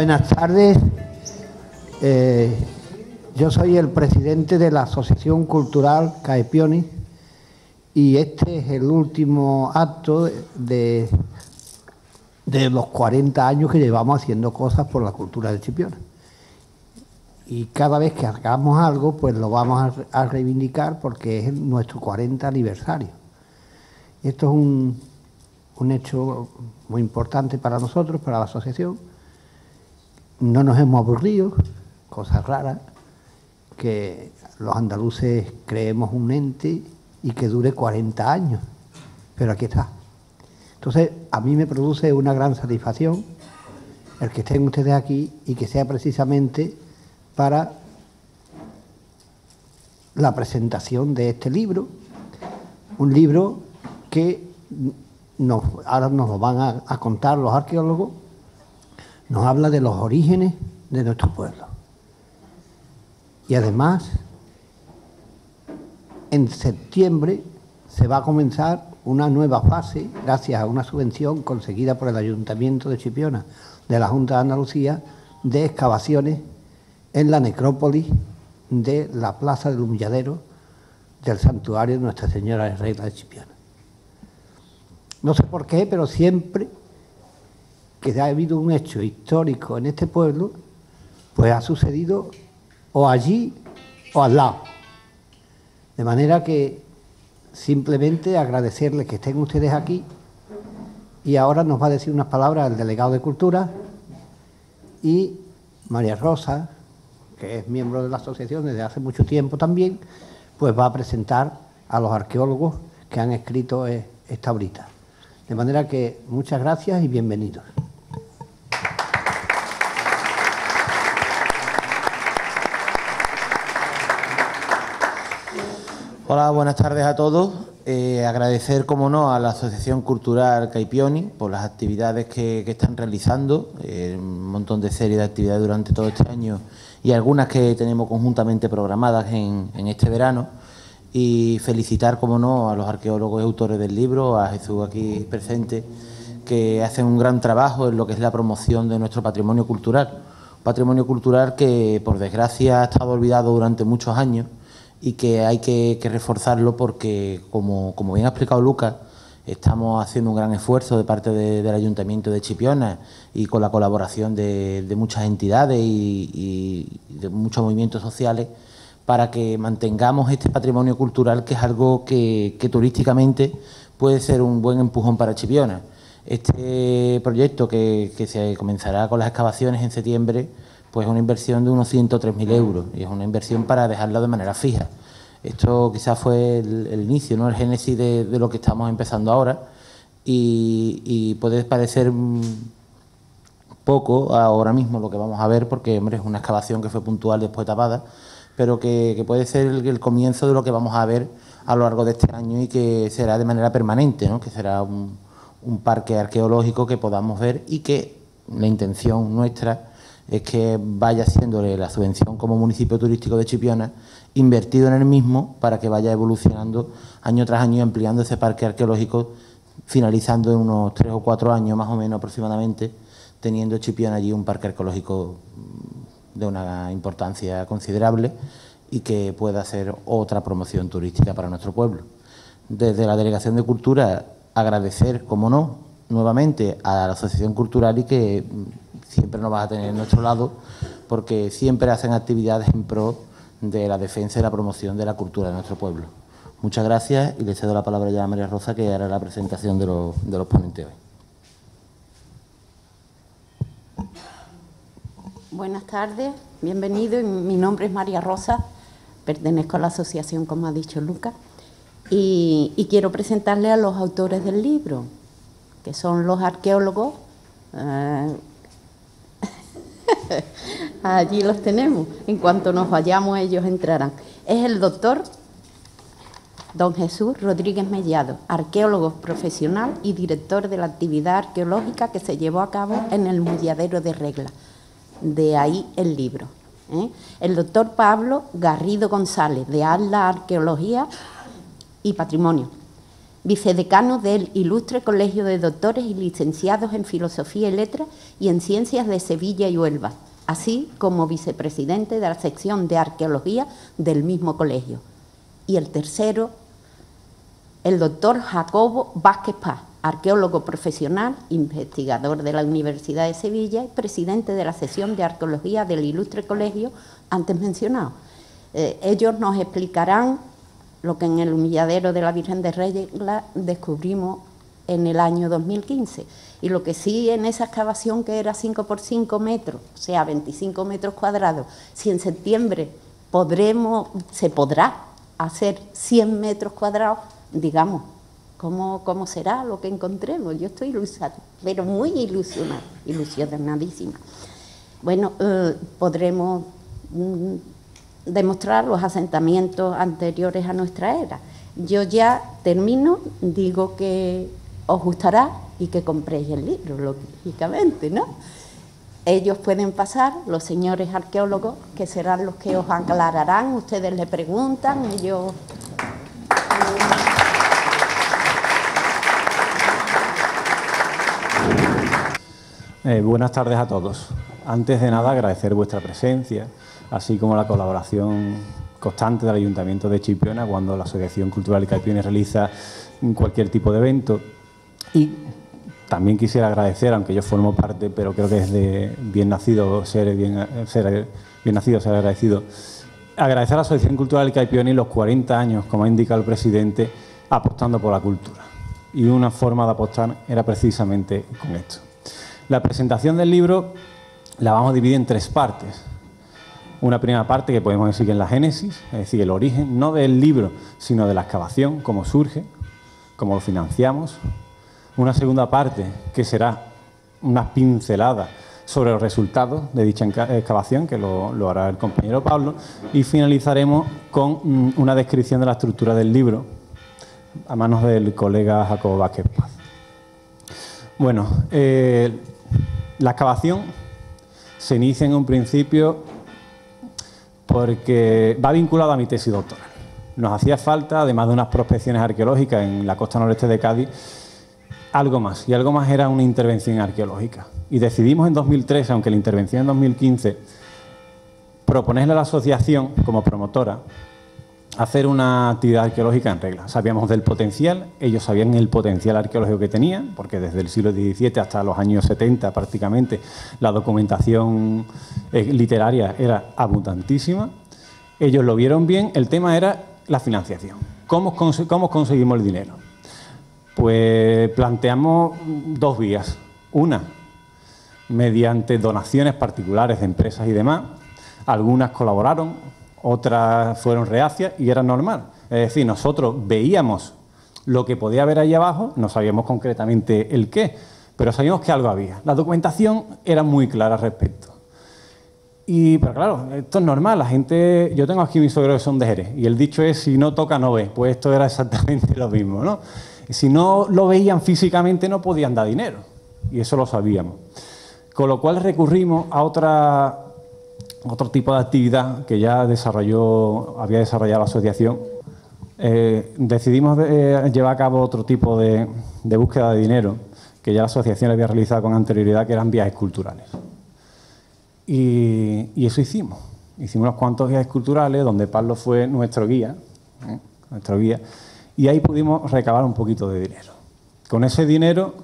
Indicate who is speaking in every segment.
Speaker 1: Buenas tardes. Yo soy el presidente de la Asociación Cultural Caepioni y este es el último acto de los 40 años que llevamos haciendo cosas por la cultura de Chipiona. Y cada vez que hagamos algo, pues lo vamos a reivindicar porque es nuestro 40 aniversario. Esto es un hecho muy importante para nosotros, para la asociación. No nos hemos aburrido, cosas raras, que los andaluces creemos un ente y que dure 40 años, pero aquí está. Entonces, a mí me produce una gran satisfacción el que estén ustedes aquí y que sea precisamente para la presentación de este libro, un libro que ahora nos lo van a contar los arqueólogos. Nos habla de los orígenes de nuestro pueblo. Y además, en septiembre se va a comenzar una nueva fase, gracias a una subvención conseguida por el Ayuntamiento de Chipiona, de la Junta de Andalucía, de excavaciones en la necrópolis de la Plaza del Humilladero del Santuario de Nuestra Señora de Regla de Chipiona. No sé por qué, pero siempre que ha habido un hecho histórico en este pueblo, pues ha sucedido o allí o al lado. De manera que simplemente agradecerles que estén ustedes aquí y ahora nos va a decir unas palabras el delegado de Cultura y María Rosa, que es miembro de la asociación desde hace mucho tiempo también, pues va a presentar a los arqueólogos que han escrito esta obrita. De manera que muchas gracias y bienvenidos.
Speaker 2: Hola, buenas tardes a todos. Agradecer, como no, a la Asociación Cultural Caepioni por las actividades que están realizando, un montón de series de actividades durante todo este año y algunas que tenemos conjuntamente programadas en este verano. Y felicitar, como no, a los arqueólogos y autores del libro, a Jesús aquí presente, que hacen un gran trabajo en lo que es la promoción de nuestro patrimonio cultural. Un patrimonio cultural que, por desgracia, ha estado olvidado durante muchos años y que hay que reforzarlo porque, como bien ha explicado Lucas, estamos haciendo un gran esfuerzo de parte del Ayuntamiento de Chipiona y con la colaboración de muchas entidades y de muchos movimientos sociales para que mantengamos este patrimonio cultural, que es algo que turísticamente puede ser un buen empujón para Chipiona. Este proyecto que se comenzará con las excavaciones en septiembre, pues es una inversión de unos 103.000 euros y es una inversión para dejarla de manera fija. Esto quizás fue el inicio, ¿no?, el génesis de lo que estamos empezando ahora y puede parecer poco ahora mismo lo que vamos a ver porque, hombre, es una excavación que fue puntual después tapada, pero que puede ser el comienzo de lo que vamos a ver a lo largo de este año y que será de manera permanente, ¿no?, que será un parque arqueológico que podamos ver y que la intención nuestra es que vaya siéndole la subvención como municipio turístico de Chipiona invertido en el mismo para que vaya evolucionando año tras año y ampliando ese parque arqueológico, finalizando en unos 3 o 4 años más o menos aproximadamente, teniendo Chipiona allí un parque arqueológico de una importancia considerable y que pueda ser otra promoción turística para nuestro pueblo. Desde la Delegación de Cultura, agradecer, como no, nuevamente a la Asociación Cultural y que siempre nos va a tener a nuestro lado porque siempre hacen actividades en pro de la defensa y la promoción de la cultura de nuestro pueblo. Muchas gracias y le cedo la palabra ya a María Rosa, que hará la presentación de los ponentes hoy.
Speaker 3: Buenas tardes, bienvenido. Mi nombre es María Rosa, pertenezco a la asociación, como ha dicho Lucas, y quiero presentarle a los autores del libro, que son los arqueólogos. Allí los tenemos, en cuanto nos vayamos ellos entrarán. Es el doctor don Jesús Rodríguez Mellado, arqueólogo profesional y director de la actividad arqueológica que se llevó a cabo en el Humilladero de Regla. De ahí el libro. El doctor Pablo Garrido González, de ALA Arqueología y Patrimonio. vicedecano del Ilustre Colegio de Doctores y Licenciados en Filosofía y Letras y en Ciencias de Sevilla y Huelva, así como vicepresidente de la sección de Arqueología del mismo colegio. Y el tercero, el doctor Jacobo Vázquez Paz, arqueólogo profesional, investigador de la Universidad de Sevilla y presidente de la sección de Arqueología del Ilustre Colegio antes mencionado. Ellos nos explicarán lo que en el humilladero de la Virgen de Reyes descubrimos en el año 2015. Y lo que sí en esa excavación, que era 5 por 5 metros, o sea, 25 metros cuadrados, si en septiembre se podrá hacer 100 metros cuadrados, digamos, ¿cómo será lo que encontremos? Yo estoy ilusionada, pero muy ilusionadísima. Bueno, podremos demostrar los asentamientos anteriores a nuestra era. Yo ya termino, digo que os gustará y que compréis el libro, lógicamente, ¿no? Ellos pueden pasar, los señores arqueólogos, que serán los que os aclararán, ustedes le preguntan, ellos...
Speaker 4: Buenas tardes a todos. Antes de nada, agradecer vuestra presencia, así como la colaboración constante del Ayuntamiento de Chipiona cuando la Asociación Cultural Caipioni realiza cualquier tipo de evento. Y también quisiera agradecer, aunque yo formo parte, pero creo que es de bien nacido ser agradecido, agradecer a la Asociación Cultural Caipioni los 40 años, como ha indicado el presidente, apostando por la cultura. Y una forma de apostar era precisamente con esto. La presentación del libro la vamos a dividir en 3 partes. Una primera parte que podemos decir que es la génesis, es decir, el origen, no del libro, sino de la excavación, cómo surge, cómo lo financiamos. Una segunda parte que será unas pinceladas sobre los resultados de dicha excavación, que lo hará el compañero Pablo, y finalizaremos con una descripción de la estructura del libro a manos del colega Jacobo Vázquez Paz. Bueno, la excavación se inicia en un principio porque va vinculado a mi tesis doctoral. Nos hacía falta, además de unas prospecciones arqueológicas en la costa noreste de Cádiz, algo más, y algo más era una intervención arqueológica. Y decidimos en 2013, aunque la intervención en 2015, proponerle a la asociación, como promotora, hacer una actividad arqueológica en regla. Sabíamos del potencial, ellos sabían el potencial arqueológico que tenían, porque desde el siglo XVII hasta los años 70 prácticamente la documentación literaria era abundantísima. Ellos lo vieron bien, el tema era la financiación. ¿Cómo conseguimos el dinero? Pues planteamos 2 vías. Una, mediante donaciones particulares de empresas y demás. Algunas colaboraron, otras fueron reacias y era normal. Es decir, nosotros veíamos lo que podía haber ahí abajo, no sabíamos concretamente el qué, pero sabíamos que algo había. La documentación era muy clara al respecto. Pero claro, esto es normal, la gente... Yo tengo aquí mis suegros que son de Jerez y el dicho es, si no toca, no ve. Pues esto era exactamente lo mismo, ¿no? Si no lo veían físicamente, no podían dar dinero. Y eso lo sabíamos. Con lo cual recurrimos a otro tipo de actividad que ya había desarrollado la asociación. Decidimos llevar a cabo otro tipo de búsqueda de dinero que ya la asociación había realizado con anterioridad, que eran viajes culturales. Y eso hicimos. Hicimos unos cuantos viajes culturales donde Pablo fue nuestro guía, y ahí pudimos recabar un poquito de dinero. Con ese dinero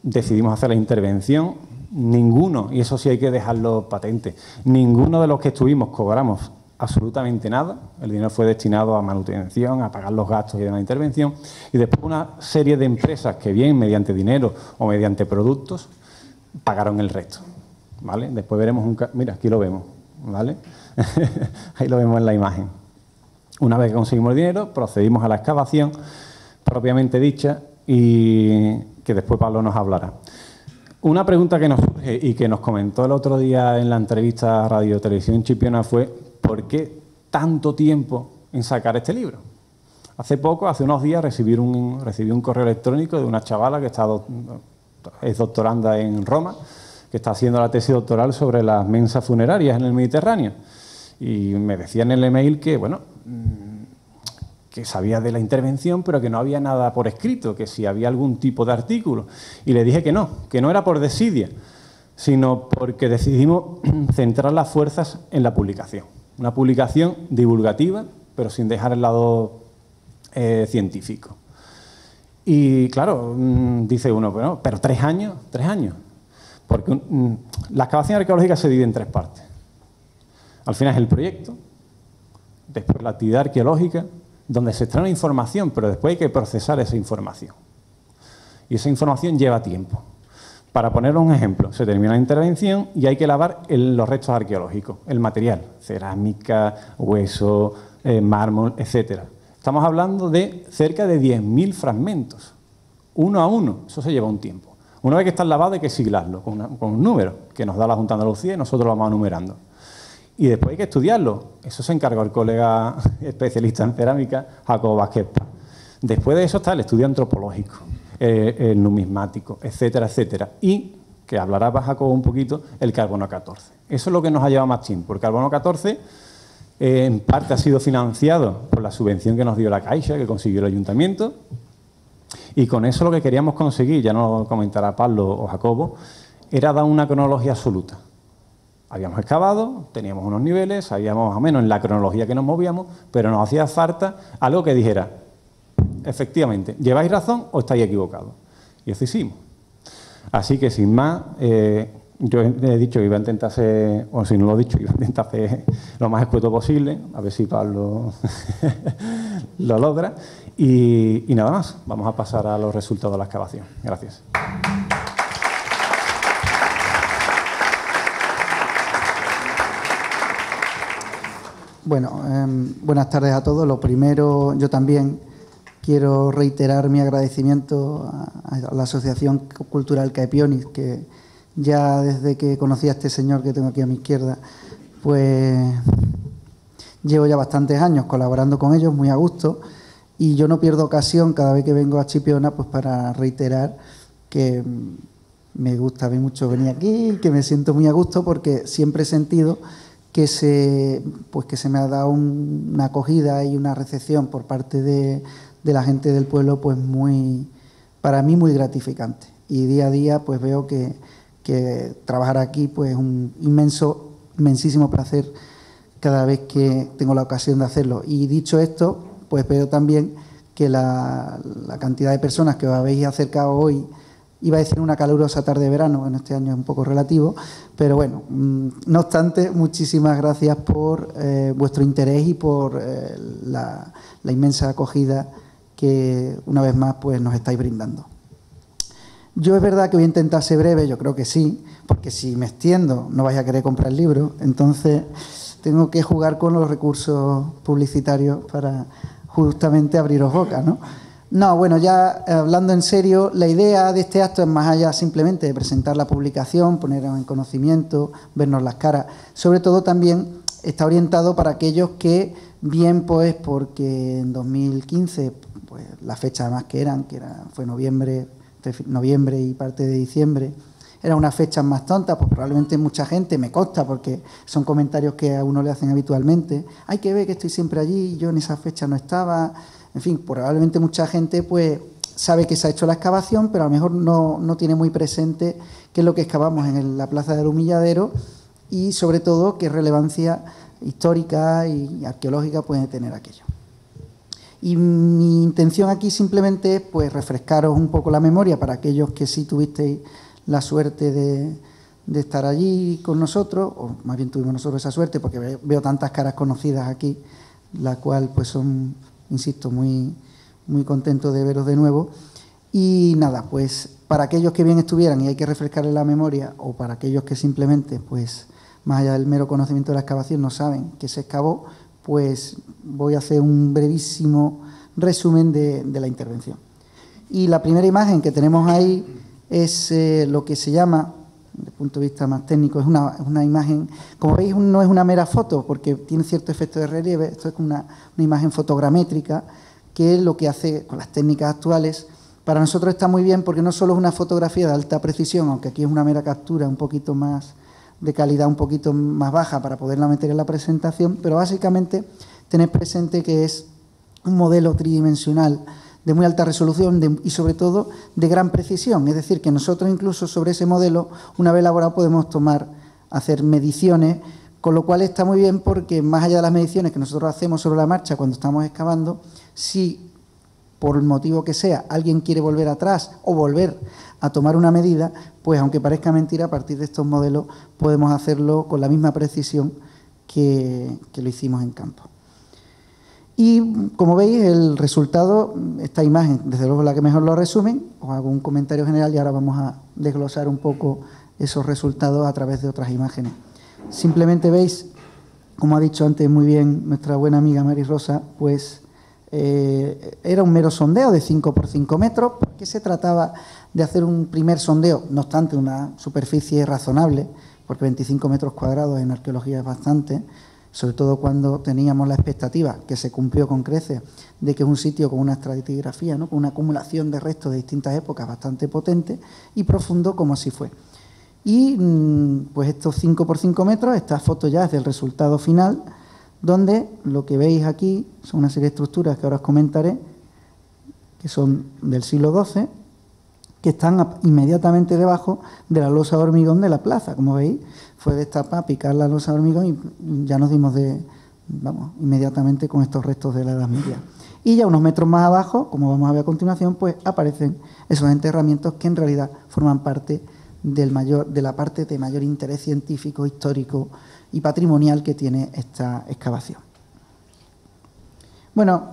Speaker 4: decidimos hacer la intervención. Ninguno, y eso sí hay que dejarlo patente, ninguno de los que estuvimos cobramos absolutamente nada. El dinero fue destinado a manutención, a pagar los gastos y de la intervención. Y después una serie de empresas que bien mediante dinero o mediante productos pagaron el resto, ¿vale? Después veremos mira, aquí lo vemos, ¿vale? Ahí lo vemos en la imagen. Una vez que conseguimos el dinero, procedimos a la excavación propiamente dicha y que después Pablo nos hablará. Una pregunta que nos surge y que nos comentó el otro día en la entrevista a Radio Televisión Chipiona fue ¿por qué tanto tiempo en sacar este libro? Hace unos días, recibí un correo electrónico de una chavala que es doctoranda en Roma, que está haciendo la tesis doctoral sobre las mensas funerarias en el Mediterráneo. Y me decía en el email que, bueno, que sabía de la intervención, pero que no había nada por escrito, que si había algún tipo de artículo. Y le dije que no era por desidia, sino porque decidimos centrar las fuerzas en la publicación. Una publicación divulgativa, pero sin dejar el lado científico. Y claro, dice uno, bueno, pero 3 años, porque la excavación arqueológica se divide en 3 partes. Al final es el proyecto, después la actividad arqueológica, donde se extrae una información, pero después hay que procesar esa información. Y esa información lleva tiempo. Para poner un ejemplo, se termina la intervención y hay que lavar los restos arqueológicos, el material, cerámica, hueso, mármol, etcétera. Estamos hablando de cerca de 10.000 fragmentos, uno a uno. Eso se lleva un tiempo. Una vez que está lavado hay que siglarlo con un número que nos da la Junta de Andalucía y nosotros lo vamos numerando. Y después hay que estudiarlo. Eso se encargó el colega especialista en cerámica, Jacobo Vázquez. Después de eso está el estudio antropológico, el numismático, etcétera, etcétera. Y, que hablará Jacobo un poquito, el carbono 14. Eso es lo que nos ha llevado más tiempo. El carbono 14, en parte ha sido financiado por la subvención que nos dio la Caixa, que consiguió el ayuntamiento. Y con eso lo que queríamos conseguir, ya nos lo comentará Pablo o Jacobo, era dar una cronología absoluta. Habíamos excavado, teníamos unos niveles, sabíamos más o menos en la cronología que nos movíamos, pero nos hacía falta algo que dijera, efectivamente, ¿lleváis razón o estáis equivocados? Y eso hicimos. Así que, sin más, yo he dicho que iba a intentar ser, o si no lo he dicho, iba a intentar ser lo más escueto posible, a ver si Pablo lo logra. Y nada más, vamos a pasar a los resultados de la excavación. Gracias.
Speaker 5: Bueno, buenas tardes a todos. Lo primero, yo también quiero reiterar mi agradecimiento a la Asociación Cultural Caepionis, que ya desde que conocí a este señor que tengo aquí a mi izquierda, pues llevo ya bastantes años colaborando con ellos, muy a gusto, y yo no pierdo ocasión cada vez que vengo a Chipiona pues para reiterar que me gusta a mí mucho venir aquí, que me siento muy a gusto porque siempre he sentido que se me ha dado una acogida y una recepción por parte de la gente del pueblo, pues para mí muy gratificante. Y día a día pues veo que trabajar aquí pues es un inmensísimo placer cada vez que tengo la ocasión de hacerlo. Y dicho esto, pues veo también que la cantidad de personas que os habéis acercado hoy, iba a decir una calurosa tarde de verano, en este año es un poco relativo, pero bueno, no obstante, muchísimas gracias por vuestro interés y por la inmensa acogida que una vez más pues nos estáis brindando. Yo es verdad que voy a intentar ser breve, yo creo que sí, porque si me extiendo no vais a querer comprar el libro, entonces tengo que jugar con los recursos publicitarios para justamente abriros boca, ¿no? No, bueno, ya hablando en serio, la idea de este acto es más allá simplemente de presentar la publicación, ponernos en conocimiento, vernos las caras. Sobre todo también está orientado para aquellos que, bien pues porque en 2015, pues la fecha además fue noviembre y parte de diciembre, eran unas fechas más tontas, pues probablemente mucha gente, me consta, porque son comentarios que a uno le hacen habitualmente, hay que ver que estoy siempre allí, yo en esa fecha no estaba. En fin, probablemente mucha gente pues sabe que se ha hecho la excavación, pero a lo mejor no tiene muy presente qué es lo que excavamos en la Plaza del Humilladero y, sobre todo, qué relevancia histórica y arqueológica puede tener aquello. Y mi intención aquí simplemente es pues refrescaros un poco la memoria para aquellos que sí tuvisteis la suerte de estar allí con nosotros, o más bien tuvimos nosotros esa suerte porque veo tantas caras conocidas aquí, la cual pues son, insisto, muy, muy contento de veros de nuevo. Y nada, pues para aquellos que bien estuvieran y hay que refrescarles la memoria, o para aquellos que simplemente, pues más allá del mero conocimiento de la excavación, no saben que se excavó, pues voy a hacer un brevísimo resumen de la intervención. Y la primera imagen que tenemos ahí es lo que se llama, desde el punto de vista más técnico, es una imagen, como veis no es una mera foto porque tiene cierto efecto de relieve, esto es una imagen fotogramétrica que es lo que hace con las técnicas actuales. Para nosotros está muy bien porque no solo es una fotografía de alta precisión, aunque aquí es una mera captura un poquito más de calidad, un poquito más baja para poderla meter en la presentación, pero básicamente tened presente que es un modelo tridimensional de muy alta resolución y sobre todo de gran precisión. Es decir, que nosotros incluso sobre ese modelo, una vez elaborado, podemos hacer mediciones, con lo cual está muy bien porque más allá de las mediciones que nosotros hacemos sobre la marcha cuando estamos excavando, si por el motivo que sea alguien quiere volver atrás o volver a tomar una medida, pues aunque parezca mentira, a partir de estos modelos podemos hacerlo con la misma precisión que lo hicimos en campo. Y como veis, el resultado, esta imagen, desde luego la que mejor lo resumen, os hago un comentario general y ahora vamos a desglosar un poco esos resultados a través de otras imágenes. Simplemente veis, como ha dicho antes muy bien nuestra buena amiga Mari Rosa, pues era un mero sondeo de 5 por 5 metros, porque se trataba de hacer un primer sondeo, no obstante una superficie razonable, porque 25 metros cuadrados en arqueología es bastante, sobre todo cuando teníamos la expectativa, que se cumplió con creces, de que es un sitio con una estratigrafía, ¿no?, con una acumulación de restos de distintas épocas bastante potente y profundo, como así fue. Y pues estos 5 por 5 metros, esta foto ya es del resultado final, donde lo que veis aquí son una serie de estructuras que ahora os comentaré, que son del siglo XII, que están inmediatamente debajo de la losa de hormigón de la plaza. Como veis, fue destapar, picar la losa de hormigón y ya nos dimos inmediatamente con estos restos de la Edad Media. Y ya unos metros más abajo, como vamos a ver a continuación, pues aparecen esos enterramientos que en realidad forman parte de la parte de mayor interés científico, histórico y patrimonial que tiene esta excavación. Bueno,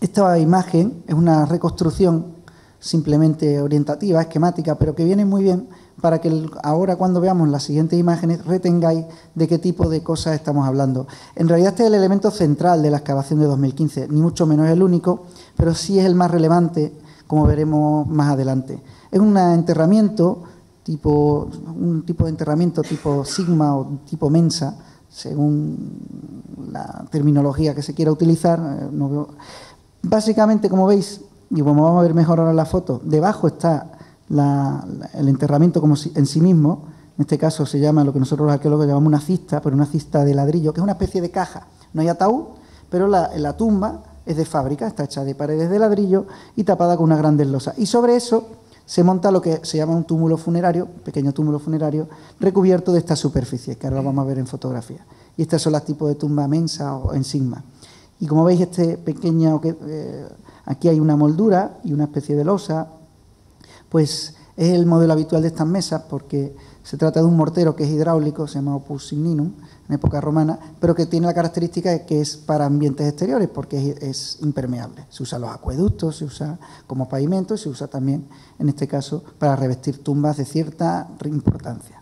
Speaker 5: esta imagen es una reconstrucción simplemente orientativa, esquemática, pero que viene muy bien para que ahora cuando veamos las siguientes imágenes retengáis de qué tipo de cosas estamos hablando. En realidad este es el elemento central de la excavación de 2015, ni mucho menos el único, pero sí es el más relevante, como veremos más adelante. Es un enterramiento un tipo de enterramiento tipo sigma o tipo mensa, según la terminología que se quiera utilizar. Básicamente, como veis, y como vamos a ver mejor ahora en la foto, debajo está el enterramiento como en sí mismo. En este caso se llama lo que nosotros los arqueólogos llamamos una cista, pero una cista de ladrillo, que es una especie de caja. No hay ataúd, pero la tumba es de fábrica, está hecha de paredes de ladrillo y tapada con una gran losa. Y sobre eso se monta lo que se llama un túmulo funerario, un pequeño túmulo funerario, recubierto de esta superficie, que ahora lo vamos a ver en fotografía. Y estas son las tipos de tumba mensa o en sigma. Y como veis, aquí hay una moldura y una especie de losa, pues es el modelo habitual de estas mesas, porque se trata de un mortero que es hidráulico, se llama opus signinum, en época romana, pero que tiene la característica de que es para ambientes exteriores, porque es impermeable. Se usa en los acueductos, se usa como pavimento y se usa también, en este caso, para revestir tumbas de cierta importancia.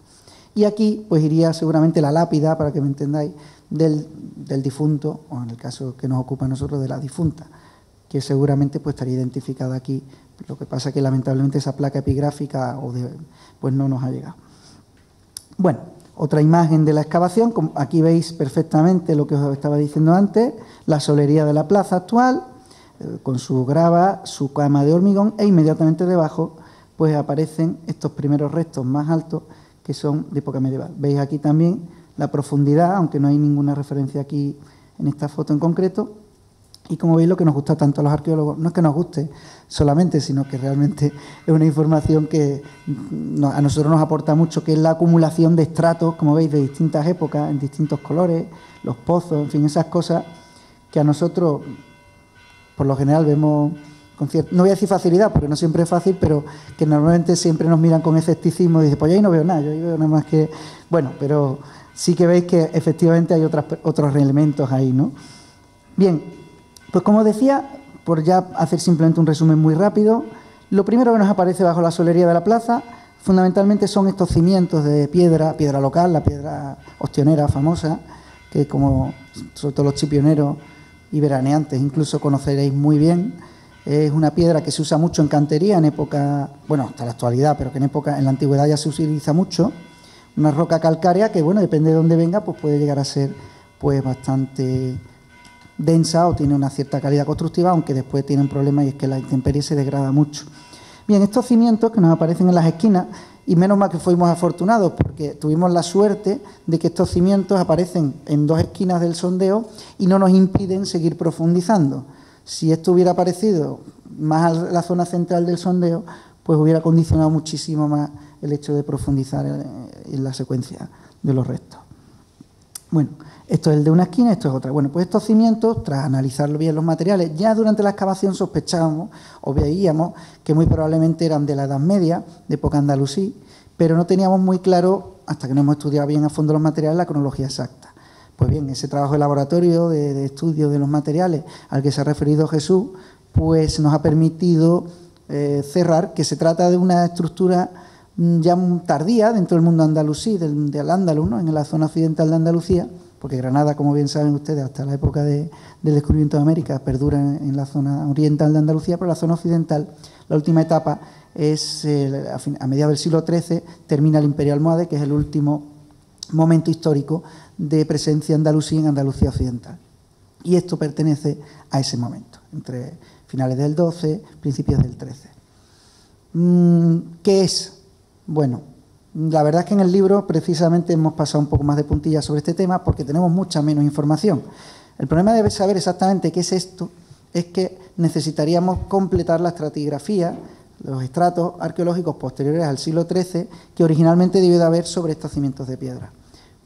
Speaker 5: Y aquí pues iría seguramente la lápida, para que me entendáis, del difunto, o en el caso que nos ocupa a nosotros, de la difunta, que seguramente pues estaría identificada aquí. Lo que pasa es que lamentablemente esa placa epigráfica pues no nos ha llegado. Bueno, otra imagen de la excavación. Aquí veis perfectamente lo que os estaba diciendo antes, la solería de la plaza actual, con su grava, su cama de hormigón, e inmediatamente debajo pues aparecen estos primeros restos más altos que son de época medieval. Veis aquí también la profundidad, aunque no hay ninguna referencia aquí en esta foto en concreto. Y como veis, lo que nos gusta tanto a los arqueólogos, no es que nos guste solamente, sino que realmente es una información que a nosotros nos aporta mucho, que es la acumulación de estratos, como veis, de distintas épocas, en distintos colores, los pozos, en fin, esas cosas que a nosotros, por lo general, vemos con cierta, no voy a decir facilidad, porque no siempre es fácil, pero que normalmente siempre nos miran con escepticismo y dicen, pues yo ahí no veo nada, yo ahí veo nada más que... Bueno, pero sí que veis que efectivamente hay otros elementos ahí, ¿no? Bien. Pues como decía, por ya hacer simplemente un resumen muy rápido, lo primero que nos aparece bajo la solería de la plaza fundamentalmente son estos cimientos de piedra local, la piedra ostionera famosa, que como sobre todo los chipioneros y veraneantes incluso conoceréis muy bien. Es una piedra que se usa mucho en cantería en época, bueno, hasta la actualidad, pero que en la antigüedad ya se utiliza mucho. Una roca calcárea que, bueno, depende de dónde venga, pues puede llegar a ser pues bastante densa o tiene una cierta calidad constructiva, aunque después tiene un problema y es que la intemperie se degrada mucho. Bien, estos cimientos que nos aparecen en las esquinas, y menos mal que fuimos afortunados porque tuvimos la suerte de que estos cimientos aparecen en dos esquinas del sondeo y no nos impiden seguir profundizando. Si esto hubiera aparecido más a la zona central del sondeo, pues hubiera condicionado muchísimo más el hecho de profundizar en la secuencia de los restos. Bueno, esto es el de una esquina, esto es otra. Bueno, pues estos cimientos, tras analizar bien los materiales, ya durante la excavación sospechábamos o veíamos que muy probablemente eran de la Edad Media, de época andalusí, pero no teníamos muy claro, hasta que no hemos estudiado bien a fondo los materiales, la cronología exacta. Pues bien, ese trabajo de laboratorio, de estudio de los materiales al que se ha referido Jesús, pues nos ha permitido cerrar que se trata de una estructura ya tardía dentro del mundo andalusí, del Andaluz, ¿no? En la zona occidental de Andalucía, porque Granada, como bien saben ustedes, hasta la época del descubrimiento de América perdura en la zona oriental de Andalucía, pero la zona occidental, la última etapa es a mediados del siglo XIII, termina el Imperio almohade, que es el último momento histórico de presencia andalusí en Andalucía occidental. Y esto pertenece a ese momento, entre finales del XII, principios del XIII. ¿Qué es? Bueno, la verdad es que en el libro precisamente hemos pasado un poco más de puntillas sobre este tema porque tenemos mucha menos información. El problema de saber exactamente qué es esto es que necesitaríamos completar la estratigrafía, los estratos arqueológicos posteriores al siglo XIII que originalmente debió de haber sobre estos cimientos de piedra.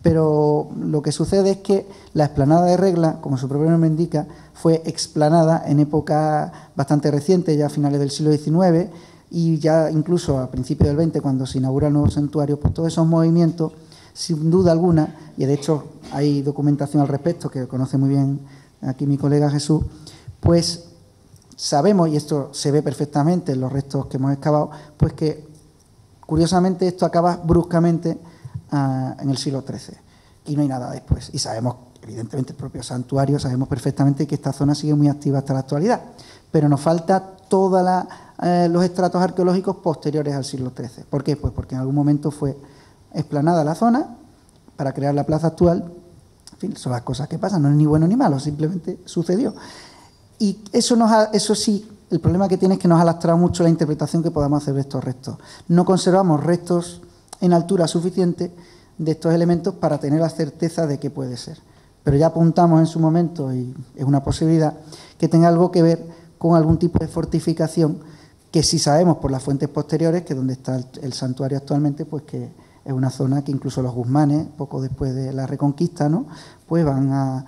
Speaker 5: Pero lo que sucede es que la explanada de Regla, como su propio nombre indica, fue explanada en época bastante reciente, ya a finales del siglo XIX, y ya incluso a principios del XX, cuando se inaugura el nuevo santuario, pues todos esos movimientos, sin duda alguna, y de hecho hay documentación al respecto que conoce muy bien aquí mi colega Jesús, pues sabemos, y esto se ve perfectamente en los restos que hemos excavado, pues que curiosamente esto acaba bruscamente en el siglo XIII y no hay nada después. Y sabemos, evidentemente, el propio santuario, sabemos perfectamente que esta zona sigue muy activa hasta la actualidad, pero nos falta todos los estratos arqueológicos posteriores al siglo XIII. ¿Por qué? Pues porque en algún momento fue explanada la zona para crear la plaza actual. En fin, son las cosas que pasan, no es ni bueno ni malo, simplemente sucedió. Y eso sí, el problema que tiene es que nos ha lastrado mucho la interpretación que podamos hacer de estos restos. No conservamos restos en altura suficiente de estos elementos para tener la certeza de que puede ser. Pero ya apuntamos en su momento, y es una posibilidad, que tenga algo que ver con algún tipo de fortificación que sí sabemos por las fuentes posteriores, que donde está el santuario actualmente, pues que es una zona que incluso los guzmanes, poco después de la Reconquista, ¿no? Pues van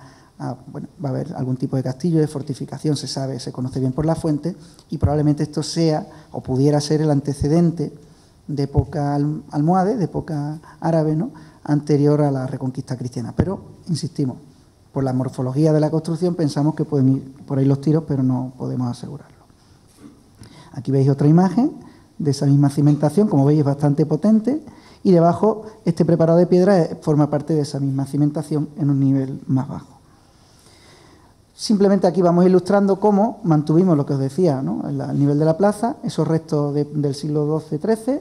Speaker 5: bueno, va a haber algún tipo de castillo, de fortificación, se sabe, se conoce bien por la fuente, y probablemente esto sea o pudiera ser el antecedente de época almohade, de época árabe, ¿no? Anterior a la Reconquista cristiana. Pero, insistimos, por la morfología de la construcción pensamos que pueden ir por ahí los tiros, pero no podemos asegurarlo. Aquí veis otra imagen de esa misma cimentación, como veis es bastante potente, y debajo este preparado de piedra forma parte de esa misma cimentación en un nivel más bajo. Simplemente aquí vamos ilustrando cómo mantuvimos lo que os decía, ¿no? Al nivel de la plaza, esos restos del siglo XII-XIII,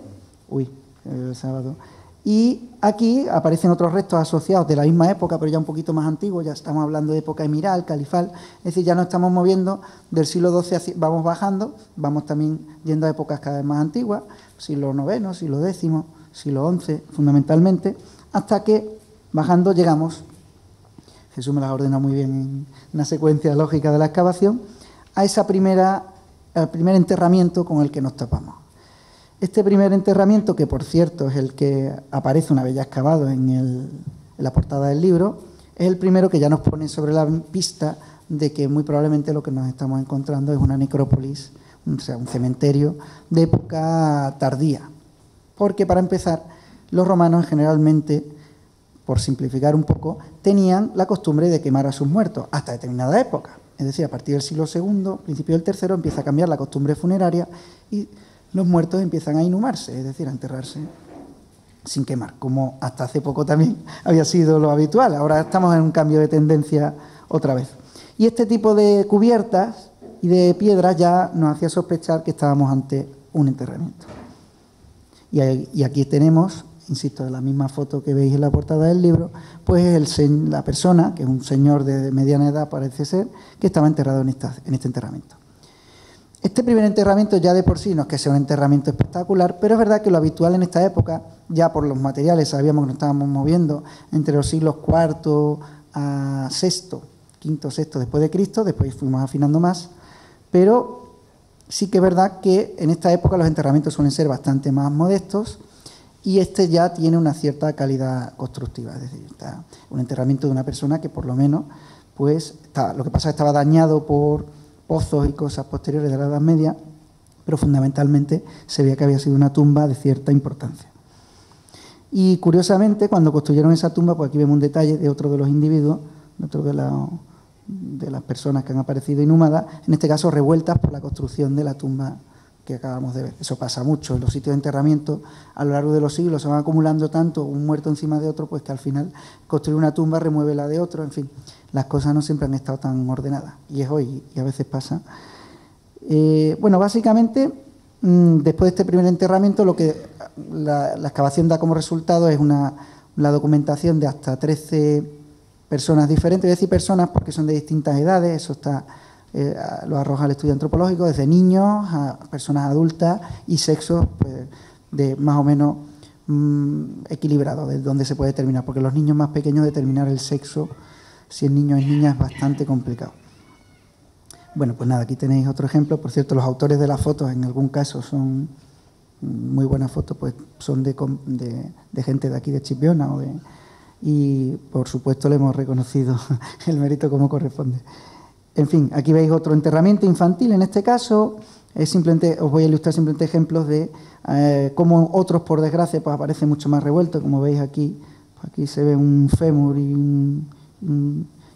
Speaker 5: el sábado. Y aquí aparecen otros restos asociados de la misma época, pero ya un poquito más antiguos, ya estamos hablando de época emiral, califal, es decir, ya no estamos moviendo del siglo XII, vamos bajando, vamos también yendo a épocas cada vez más antiguas, siglo IX, siglo X, siglo XI, fundamentalmente, hasta que bajando llegamos, Jesús me las ordena muy bien en una secuencia lógica de la excavación, a al primer enterramiento con el que nos topamos. Este primer enterramiento, que por cierto es el que aparece una vez ya excavado en la portada del libro, es el primero que ya nos pone sobre la pista de que muy probablemente lo que nos estamos encontrando es una necrópolis, o sea, un cementerio de época tardía. Porque para empezar, los romanos generalmente, por simplificar un poco, tenían la costumbre de quemar a sus muertos hasta determinada época. Es decir, a partir del siglo II, principio del III, empieza a cambiar la costumbre funeraria y los muertos empiezan a inhumarse, es decir, a enterrarse sin quemar, como hasta hace poco también había sido lo habitual. Ahora estamos en un cambio de tendencia otra vez. Y este tipo de cubiertas y de piedras ya nos hacía sospechar que estábamos ante un enterramiento. Y aquí tenemos, insisto, en la misma foto que veis en la portada del libro, pues la persona, que es un señor de mediana edad parece ser, que estaba enterrado en este enterramiento. Este primer enterramiento ya de por sí no es que sea un enterramiento espectacular, pero es verdad que lo habitual en esta época, ya por los materiales sabíamos que nos estábamos moviendo entre los siglos IV a VI, V, VI después de Cristo, después fuimos afinando más, pero sí que es verdad que en esta época los enterramientos suelen ser bastante más modestos y este ya tiene una cierta calidad constructiva, es decir, está un enterramiento de una persona que por lo menos, pues, lo que pasa es que estaba dañado por pozos y cosas posteriores de la Edad Media, pero fundamentalmente se veía que había sido una tumba de cierta importancia. Y curiosamente, cuando construyeron esa tumba, pues aquí vemos un detalle de otro de los individuos, de otro de las personas que han aparecido inhumadas, en este caso revueltas por la construcción de la tumba que acabamos de ver. Eso pasa mucho en los sitios de enterramiento, a lo largo de los siglos se van acumulando tanto un muerto encima de otro, pues que al final construir una tumba remueve la de otro, en fin, las cosas no siempre han estado tan ordenadas, y es hoy, y a veces pasa. Bueno, básicamente, después de este primer enterramiento, lo que la excavación da como resultado es la documentación de hasta 13 personas diferentes. Voy a decir personas porque son de distintas edades, eso está lo arroja el estudio antropológico, desde niños a personas adultas y sexos, pues, de más o menos equilibrado, de donde se puede determinar, porque los niños más pequeños determinar el sexo, si es niño o es niña, es bastante complicado. Bueno, pues nada, aquí tenéis otro ejemplo. Por cierto, los autores de las fotos, en algún caso, son muy buenas fotos, pues son de gente de aquí de Chipiona, y por supuesto le hemos reconocido el mérito como corresponde. En fin, aquí veis otro enterramiento infantil, en este caso, os voy a ilustrar simplemente ejemplos de cómo otros, por desgracia, pues aparecen mucho más revueltos. Como veis aquí, pues aquí se ve un fémur y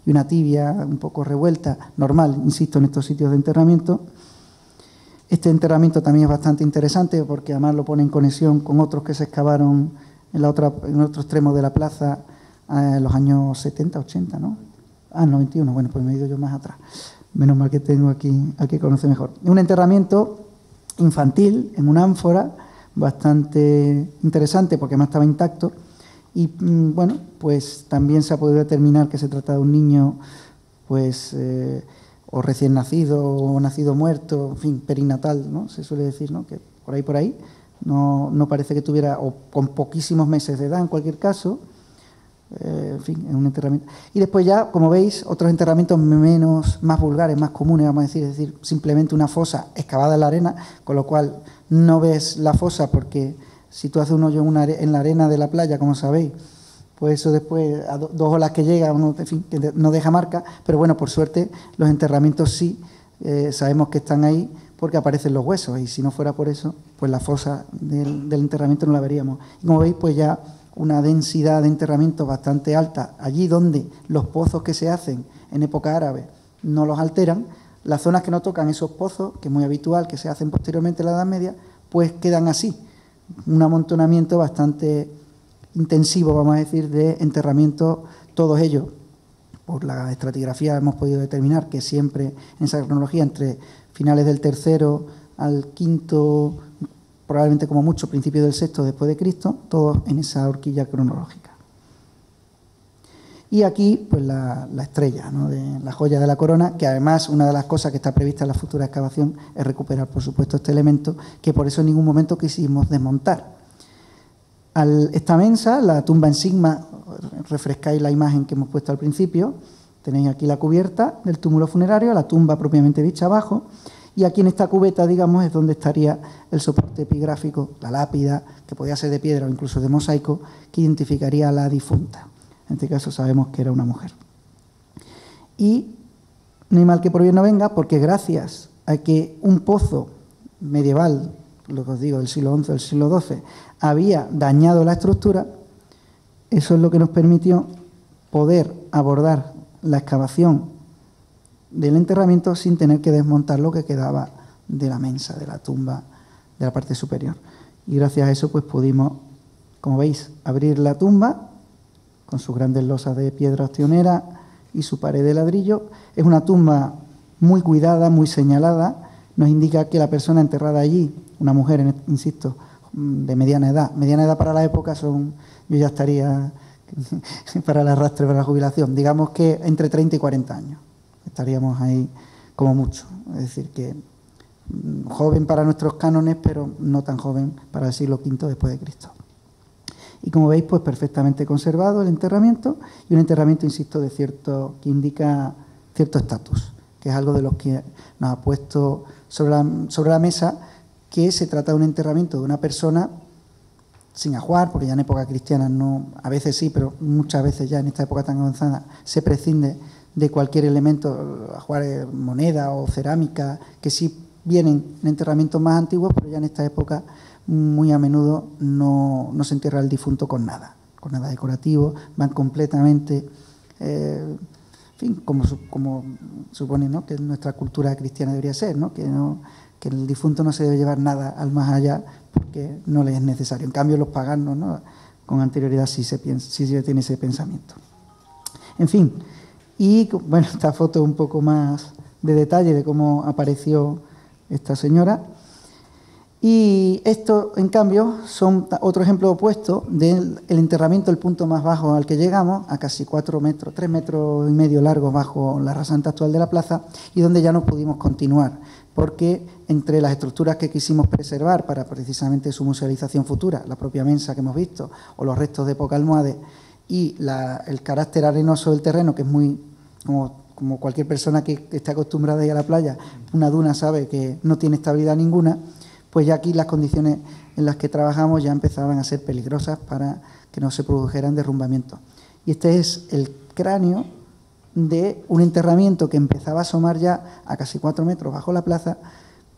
Speaker 5: una tibia un poco revuelta, normal, insisto, en estos sitios de enterramiento. Este enterramiento también es bastante interesante porque además lo pone en conexión con otros que se excavaron en otro extremo de la plaza en los años 70, 80, ¿no? 91, bueno, pues me he ido yo más atrás. Menos mal que tengo aquí al que conoce mejor. Un enterramiento infantil en una ánfora, bastante interesante porque además estaba intacto. Y bueno, pues también se ha podido determinar que se trata de un niño, pues, o recién nacido, o nacido muerto, en fin, perinatal, ¿no? Se suele decir, ¿no? Que por ahí, no parece que tuviera, o con poquísimos meses de edad en cualquier caso. En fin, es un enterramiento. Y después ya, como veis, otros enterramientos más vulgares, más comunes, vamos a decir, es decir, simplemente una fosa excavada en la arena, con lo cual no ves la fosa porque si tú haces un hoyo en la arena de la playa, como sabéis, pues eso después, a dos olas que llegan, en fin, que no deja marca, pero bueno, por suerte, los enterramientos sí, sabemos que están ahí porque aparecen los huesos, y si no fuera por eso, pues la fosa del enterramiento no la veríamos. Y como veis, pues ya una densidad de enterramientos bastante alta, allí donde los pozos que se hacen en época árabe no los alteran, las zonas que no tocan esos pozos, que es muy habitual que se hacen posteriormente en la Edad Media, pues quedan así, un amontonamiento bastante intensivo, vamos a decir, de enterramientos, todos ellos, por la estratigrafía hemos podido determinar que siempre en esa cronología, entre finales del tercero al quinto, probablemente como mucho, principio del sexto después de Cristo, todos en esa horquilla cronológica. Y aquí, pues la estrella, ¿no?, de la joya de la corona, que además una de las cosas que está prevista en la futura excavación es recuperar, por supuesto, este elemento, que por eso en ningún momento quisimos desmontar. Esta mensa, la tumba en sigma, refrescáis la imagen que hemos puesto al principio, tenéis aquí la cubierta del túmulo funerario, la tumba propiamente dicha abajo, y aquí en esta cubeta, digamos, es donde estaría el soporte epigráfico, la lápida, que podía ser de piedra o incluso de mosaico, que identificaría a la difunta. En este caso sabemos que era una mujer. Y no hay mal que por bien no venga, porque gracias a que un pozo medieval, lo que os digo, del siglo XI, del siglo XII, había dañado la estructura, eso es lo que nos permitió poder abordar la excavación del enterramiento sin tener que desmontar lo que quedaba de la mensa, de la tumba, de la parte superior. Y gracias a eso pues pudimos, como veis, abrir la tumba con sus grandes losas de piedra ostionera y su pared de ladrillo. Es una tumba muy cuidada, muy señalada, nos indica que la persona enterrada allí, una mujer, insisto, de mediana edad para la época yo ya estaría para el arrastre, para la jubilación, digamos que entre 30 y 40 años. Estaríamos ahí como mucho, es decir, que joven para nuestros cánones, pero no tan joven para el siglo V después de Cristo. Y como veis, pues perfectamente conservado el enterramiento, y un enterramiento, insisto, que indica cierto estatus, que es algo de lo que nos ha puesto sobre la mesa, que se trata de un enterramiento de una persona sin ajuar, porque ya en época cristiana no, a veces sí, pero muchas veces ya en esta época tan avanzada se prescinde de cualquier elemento, ajuar, moneda o cerámica, que sí vienen en enterramientos más antiguos, pero ya en esta época muy a menudo no se entierra el difunto con nada decorativo, van completamente, en fin, como supone, ¿no?, que nuestra cultura cristiana debería ser, ¿no?, que el difunto no se debe llevar nada al más allá porque no le es necesario. En cambio, los paganos, ¿no?, con anterioridad sí se tiene ese pensamiento. En fin, y bueno, esta foto un poco más de detalle de cómo apareció esta señora. Y esto, en cambio, son otro ejemplo opuesto del enterramiento, el punto más bajo al que llegamos, a casi 4 metros, 3 metros y medio largos bajo la rasante actual de la plaza, y donde ya no pudimos continuar, porque entre las estructuras que quisimos preservar para precisamente su musealización futura, la propia mensa que hemos visto, o los restos de época almohade, y el carácter arenoso del terreno, que es muy, como cualquier persona que esté acostumbrada a ir a la playa, una duna sabe que no tiene estabilidad ninguna, pues ya aquí las condiciones en las que trabajamos ya empezaban a ser peligrosas para que no se produjeran derrumbamientos. Y este es el cráneo de un enterramiento que empezaba a asomar ya a casi 4 metros bajo la plaza,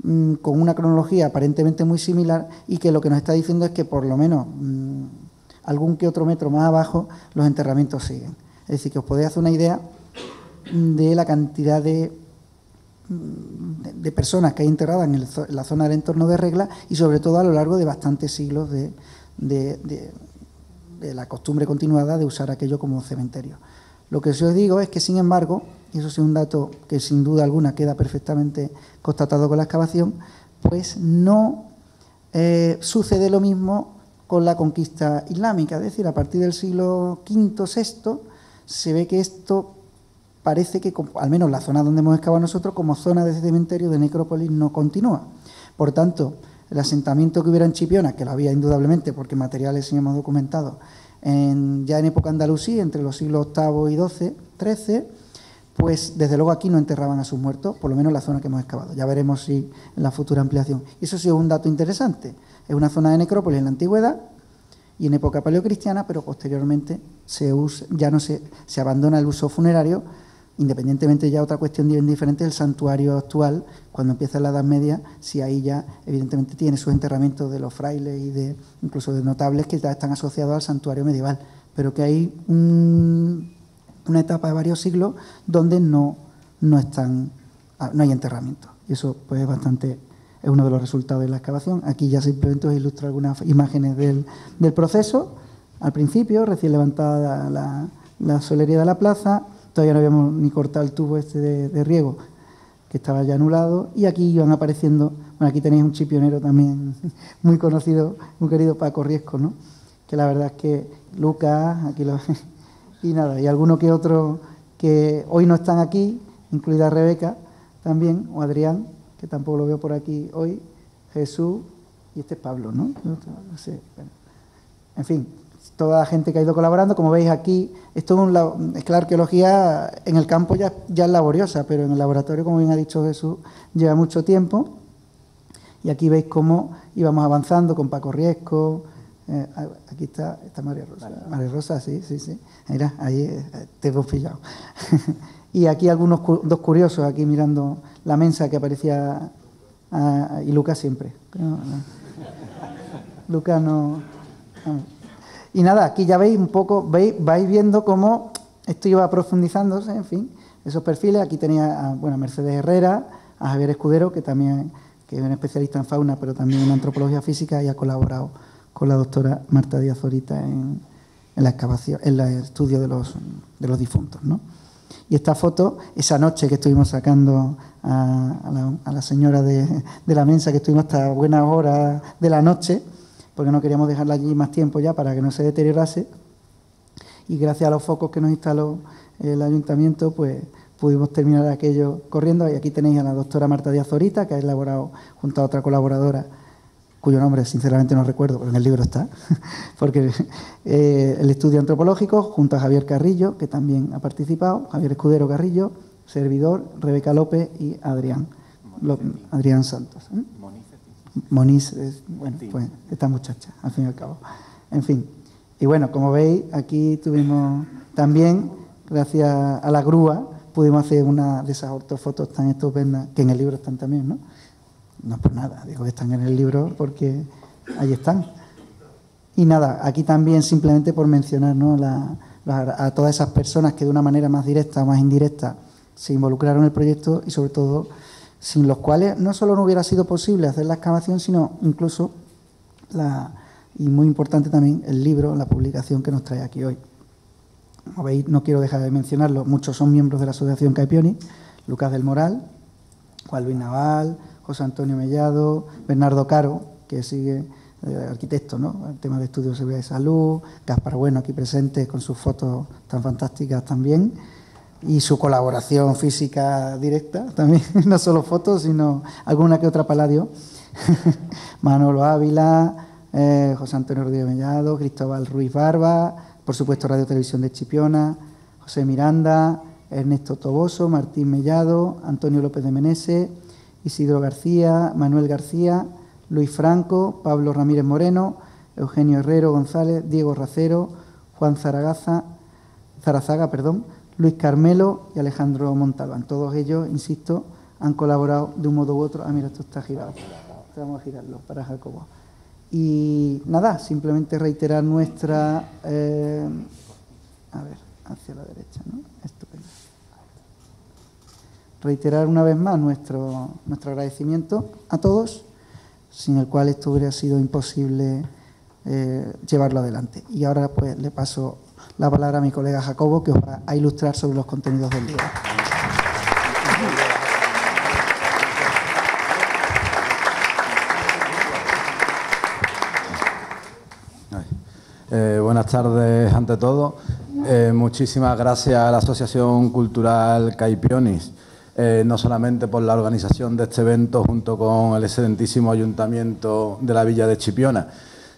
Speaker 5: con una cronología aparentemente muy similar, y que lo que nos está diciendo es que por lo menos algún que otro metro más abajo los enterramientos siguen. Es decir, que os podéis hacer una idea de la cantidad de personas que hay enterradas en la zona del entorno de Regla, y sobre todo a lo largo de bastantes siglos de la costumbre continuada de usar aquello como cementerio. Lo que sí os digo es que, sin embargo, y eso sí es un dato que sin duda alguna queda perfectamente constatado con la excavación, pues no sucede lo mismo con la conquista islámica. Es decir, a partir del siglo V, VI, se ve que esto parece que, al menos la zona donde hemos excavado nosotros, como zona de cementerio de necrópolis, no continúa. Por tanto, el asentamiento que hubiera en Chipiona, que lo había indudablemente, porque materiales sí hemos documentado, ya en época andalusí, entre los siglos VIII y XII, XIII, pues desde luego aquí no enterraban a sus muertos, por lo menos en la zona que hemos excavado. Ya veremos si en la futura ampliación. Y eso sí es un dato interesante. Es una zona de necrópolis en la antigüedad y en época paleocristiana, pero posteriormente ya no se abandona el uso funerario, independientemente ya otra cuestión bien diferente del santuario actual, cuando empieza la Edad Media, si ahí ya evidentemente tiene sus enterramientos de los frailes y incluso de notables que ya están asociados al santuario medieval, pero que hay una etapa de varios siglos donde no hay enterramiento. Y eso pues es uno de los resultados de la excavación. Aquí ya simplemente os ilustro algunas imágenes del proceso. Al principio, recién levantada la solería de la plaza, todavía no habíamos ni cortado el tubo este de riego, que estaba ya anulado, y aquí iban apareciendo, bueno, aquí tenéis un chipionero también muy conocido, muy querido, Paco Riesco, ¿no?, que la verdad es que Lucas, aquí y nada, y alguno que otro que hoy no están aquí, incluida Rebeca también, o Adrián, que tampoco lo veo por aquí hoy, Jesús, y este es Pablo, ¿no? No sé, bueno. En fin, toda la gente que ha ido colaborando. Como veis aquí, esto es que la arqueología en el campo ya es laboriosa, pero en el laboratorio, como bien ha dicho Jesús, lleva mucho tiempo. Y aquí veis cómo íbamos avanzando con Paco Riesco. Aquí está María Rosa. María Rosa, sí. Mira, ahí te hemos pillado. Y aquí dos curiosos, aquí mirando la mensa que aparecía, y Lucas siempre. Lucas no. Y nada, aquí ya veis un poco, vais viendo cómo esto iba profundizándose, en fin, esos perfiles. Aquí tenía a Mercedes Herrera, a Javier Escudero, que es un especialista en fauna, pero también en antropología física, y ha colaborado con la doctora Marta Díaz Zorita en la excavación, en el estudio de los difuntos, ¿no? Y esta foto, esa noche que estuvimos sacando a la señora de la mensa, que estuvimos hasta buenas horas de la noche, porque no queríamos dejarla allí más tiempo ya para que no se deteriorase, y gracias a los focos que nos instaló el ayuntamiento, pues pudimos terminar aquello corriendo. Y aquí tenéis a la doctora Marta Díaz Zorita, que ha elaborado junto a otra colaboradora, cuyo nombre sinceramente no recuerdo, pero en el libro está, porque el estudio antropológico, junto a Javier Carrillo, que también ha participado, Javier Escudero Carrillo, servidor, Rebeca López y Adrián Santos. Moniz, bueno, pues esta muchacha, al fin y al cabo. En fin, y bueno, como veis, aquí tuvimos también, gracias a la grúa, pudimos hacer una de esas ortofotos tan estupendas, que en el libro están también, ¿no? No es por nada, digo que están en el libro porque ahí están. Y nada, aquí también simplemente por mencionar, ¿no?, a todas esas personas que de una manera más directa o más indirecta se involucraron en el proyecto y sobre todo sin los cuales no solo no hubiera sido posible hacer la excavación, sino incluso, y muy importante también, el libro, la publicación que nos trae aquí hoy. Como veis, no quiero dejar de mencionarlo, muchos son miembros de la Asociación Caipioni: Lucas del Moral, Juan Luis Naval, José Antonio Mellado, Bernardo Caro, que sigue, arquitecto, ¿no?, el tema de estudios de seguridad y salud, Gaspar Bueno, aquí presente con sus fotos tan fantásticas también, y su colaboración física directa también, no solo fotos, sino alguna que otra paladio. Manolo Ávila, José Antonio Rodríguez Mellado, Cristóbal Ruiz Barba, por supuesto Radio Televisión de Chipiona, José Miranda, Ernesto Toboso, Martín Mellado, Antonio López de Meneses, Isidro García, Manuel García, Luis Franco, Pablo Ramírez Moreno, Eugenio Herrero González, Diego Racero, Juan Zarazaga, Luis Carmelo y Alejandro Montalbán. Todos ellos, insisto, han colaborado de un modo u otro. Ah, mira, esto está girado. Vamos a girarlo para Jacobo. Y nada, simplemente reiterar nuestra... a ver, hacia la derecha, ¿no? Estupendo. Reiterar una vez más nuestro agradecimiento a todos, sin el cual esto hubiera sido imposible llevarlo adelante. Y ahora pues le paso la palabra a mi colega Jacobo, que os va a ilustrar sobre los contenidos del libro.
Speaker 6: Buenas tardes ante todo. Muchísimas gracias a la Asociación Cultural Caipionis, no solamente por la organización de este evento junto con el excelentísimo Ayuntamiento de la Villa de Chipiona,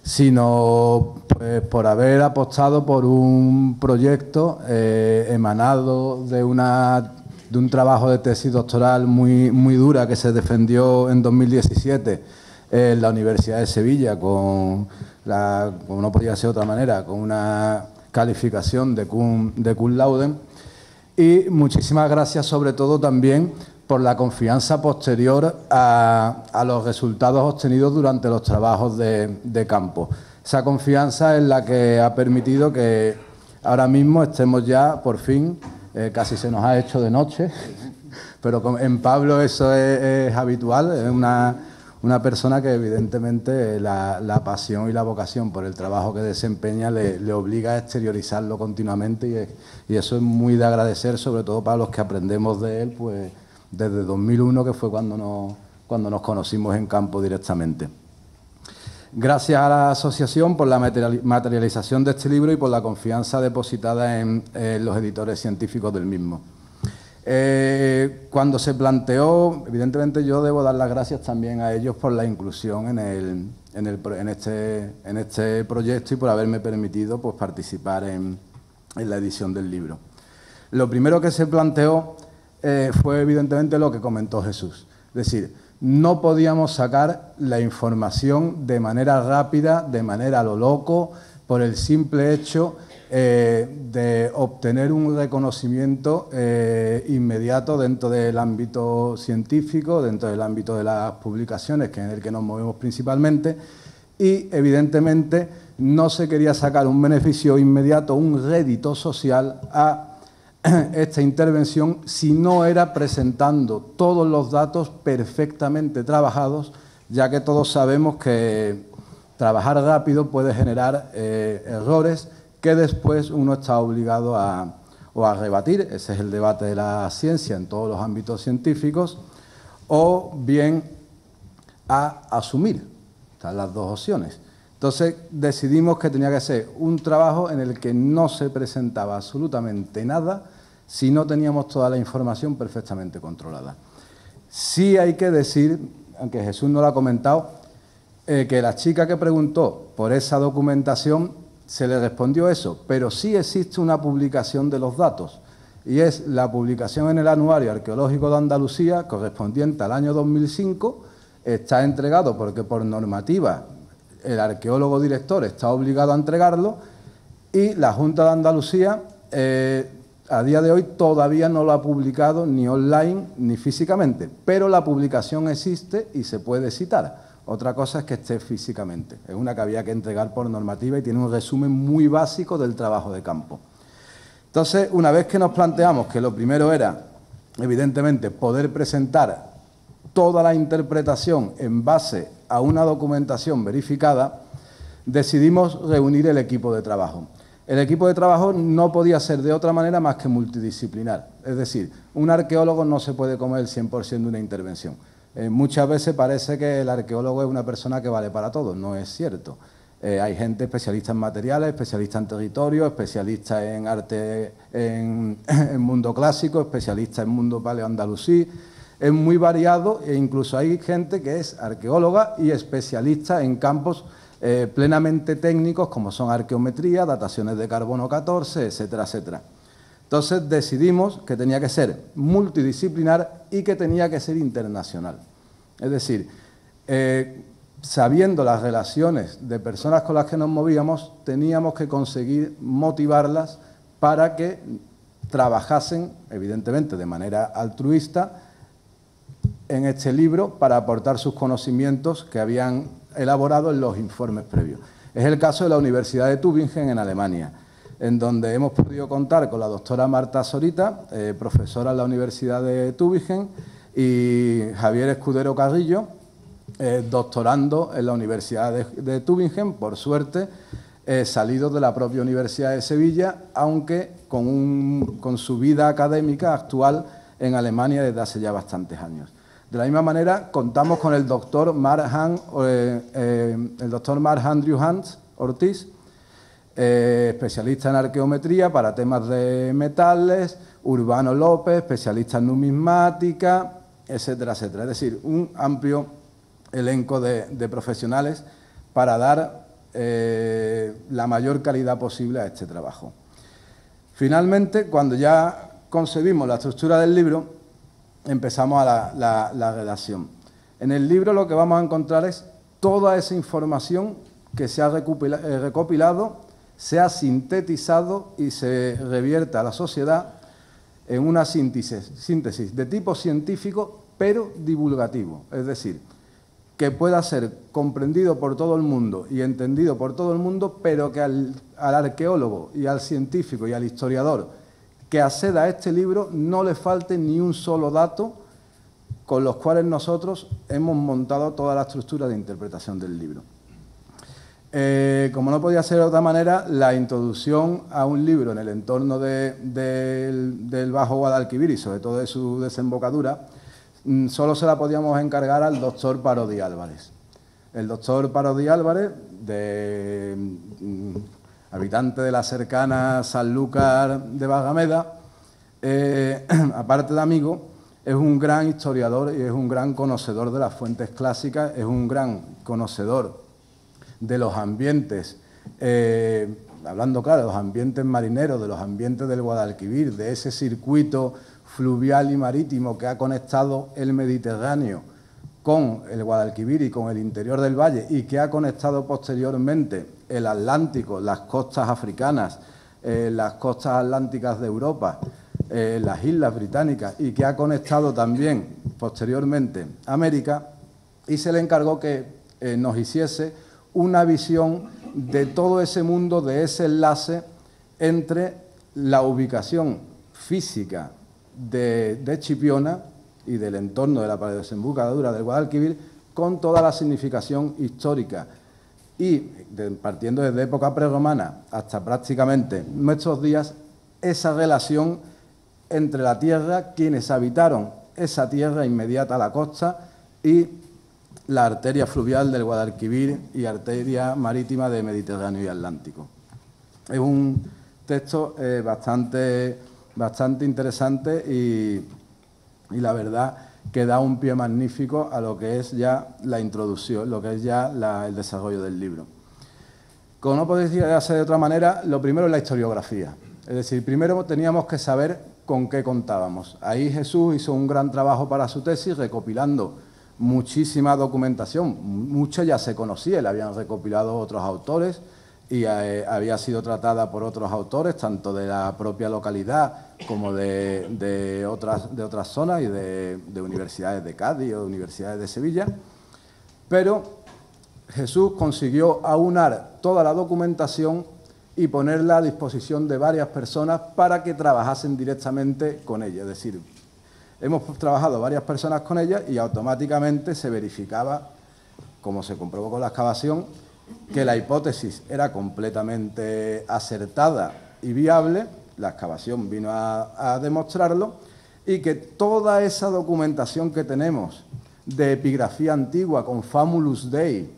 Speaker 6: sino pues por haber apostado por un proyecto emanado de un trabajo de tesis doctoral muy dura que se defendió en 2017 en la Universidad de Sevilla como no podía ser de otra manera, con una calificación de cum laude. Y muchísimas gracias sobre todo también por la confianza posterior a los resultados obtenidos durante los trabajos de campo. Esa confianza es la que ha permitido que ahora mismo estemos ya, por fin, casi se nos ha hecho de noche, pero en Pablo eso es habitual, es una persona que evidentemente la pasión y la vocación por el trabajo que desempeña le obliga a exteriorizarlo continuamente y eso es muy de agradecer, sobre todo para los que aprendemos de él, pues desde 2001, que fue cuando nos conocimos en campo directamente. Gracias a la asociación por la materialización de este libro y por la confianza depositada en los editores científicos del mismo. Cuando se planteó, evidentemente yo debo dar las gracias también a ellos por la inclusión en este proyecto y por haberme permitido pues, participar en la edición del libro. Lo primero que se planteó fue evidentemente lo que comentó Jesús, es decir, no podíamos sacar la información de manera rápida, de manera a lo loco, por el simple hecho de obtener un reconocimiento inmediato dentro del ámbito científico, dentro del ámbito de las publicaciones, que es en el que nos movemos principalmente, y evidentemente no se quería sacar un beneficio inmediato, un rédito social a esta intervención si no era presentando todos los datos perfectamente trabajados, ya que todos sabemos que trabajar rápido puede generar errores que después uno está obligado a rebatir. Ese es el debate de la ciencia en todos los ámbitos científicos, o bien a asumir. Están las dos opciones. Entonces decidimos que tenía que ser un trabajo en el que no se presentaba absolutamente nada si no teníamos toda la información perfectamente controlada. Sí hay que decir, aunque Jesús no lo ha comentado, que la chica que preguntó por esa documentación se le respondió eso, pero sí existe una publicación de los datos. y es la publicación en el Anuario Arqueológico de Andalucía, correspondiente al año 2005, está entregado porque por normativa el arqueólogo director está obligado a entregarlo, y la Junta de Andalucía a día de hoy todavía no lo ha publicado ni online ni físicamente, pero la publicación existe y se puede citar. Otra cosa es que esté físicamente. Es una que había que entregar por normativa y tiene un resumen muy básico del trabajo de campo. Entonces, una vez que nos planteamos que lo primero era, evidentemente, poder presentar toda la interpretación en base a una documentación verificada, decidimos reunir el equipo de trabajo. El equipo de trabajo no podía ser de otra manera más que multidisciplinar. Es decir, un arqueólogo no se puede comer el 100% de una intervención. Muchas veces parece que el arqueólogo es una persona que vale para todo. No es cierto. Hay gente especialista en materiales, especialista en territorio, especialista en arte, en mundo clásico, especialista en mundo paleoandalusí. Es muy variado e incluso hay gente que es arqueóloga y especialista en campos plenamente técnicos como son arqueometría, dataciones de carbono 14, etcétera, etcétera. Entonces decidimos que tenía que ser multidisciplinar y que tenía que ser internacional. Es decir, sabiendo las relaciones de personas con las que nos movíamos, teníamos que conseguir motivarlas para que trabajasen, evidentemente de manera altruista, en este libro para aportar sus conocimientos que habían elaborado en los informes previos. Es el caso de la Universidad de Tübingen en Alemania, en donde hemos podido contar con la doctora Marta Zorita, profesora en la Universidad de Tübingen, y Javier Escudero Carrillo, doctorando en la Universidad de Tübingen, por suerte, salido de la propia Universidad de Sevilla, aunque con su vida académica actual en Alemania desde hace ya bastantes años. De la misma manera, contamos con el doctor Marc Andrew Hans Ortiz, especialista en arqueometría para temas de metales, Urbano López, especialista en numismática, etcétera, etcétera. Es decir, un amplio elenco de profesionales para dar la mayor calidad posible a este trabajo. Finalmente, cuando ya concebimos la estructura del libro, empezamos a la redacción. En el libro lo que vamos a encontrar es toda esa información que se ha recopilado, se ha sintetizado y se revierte a la sociedad en una síntesis de tipo científico, pero divulgativo. Es decir, que pueda ser comprendido por todo el mundo y entendido por todo el mundo, pero que al arqueólogo y al científico y al historiador que acceda a este libro no le falte ni un solo dato con los cuales nosotros hemos montado toda la estructura de interpretación del libro. Como no podía ser de otra manera, la introducción a un libro en el entorno del Bajo Guadalquivir y sobre todo de su desembocadura, solo se la podíamos encargar al doctor Parodi Álvarez. El doctor Parodi Álvarez, habitante de la cercana Sanlúcar de Barrameda, aparte de amigo, es un gran historiador y es un gran conocedor de las fuentes clásicas, es un gran conocedor de los ambientes, hablando claro, de los ambientes marineros, de los ambientes del Guadalquivir, de ese circuito fluvial y marítimo que ha conectado el Mediterráneo con el Guadalquivir y con el interior del valle y que ha conectado posteriormente el Atlántico, las costas africanas, las costas atlánticas de Europa, las islas británicas y que ha conectado también posteriormente América, y se le encargó que nos hiciese una visión de todo ese mundo, de ese enlace entre la ubicación física de Chipiona y del entorno de la desembocadura del Guadalquivir con toda la significación histórica y partiendo desde época prerromana hasta prácticamente nuestros días, esa relación entre la tierra, quienes habitaron esa tierra inmediata a la costa y la arteria fluvial del Guadalquivir y arteria marítima de Mediterráneo y Atlántico. Es un texto bastante interesante y la verdad que da un pie magnífico a lo que es ya la introducción, lo que es ya el desarrollo del libro. Como no podría ser de otra manera, lo primero es la historiografía. Es decir, primero teníamos que saber con qué contábamos. Ahí Jesús hizo un gran trabajo para su tesis, recopilando muchísima documentación. Mucha ya se conocía, la habían recopilado otros autores y había sido tratada por otros autores, tanto de la propia localidad como de otras zonas y de universidades de Cádiz o de universidades de Sevilla. Pero Jesús consiguió aunar toda la documentación y ponerla a disposición de varias personas para que trabajasen directamente con ella. Es decir, hemos trabajado varias personas con ella y automáticamente se verificaba, como se comprobó con la excavación, que la hipótesis era completamente acertada y viable. La excavación vino a demostrarlo, y que toda esa documentación que tenemos de epigrafía antigua con Famulus Dei,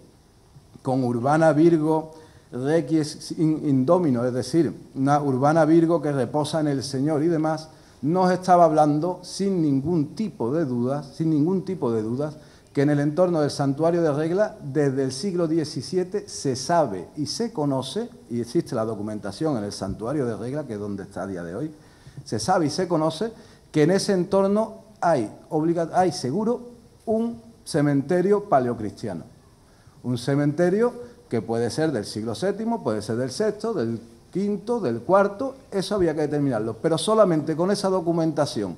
Speaker 6: con Urbana Virgo Requies in Domino, es decir, una Urbana Virgo que reposa en el Señor y demás, nos estaba hablando sin ningún tipo de dudas, que en el entorno del santuario de Regla, desde el siglo XVII, se sabe y se conoce, y existe la documentación en el santuario de Regla, que es donde está a día de hoy, se sabe y se conoce que en ese entorno hay seguro un cementerio paleocristiano. Un cementerio que puede ser del siglo VII, puede ser del VI, del V, del IV, eso había que determinarlo. Pero solamente con esa documentación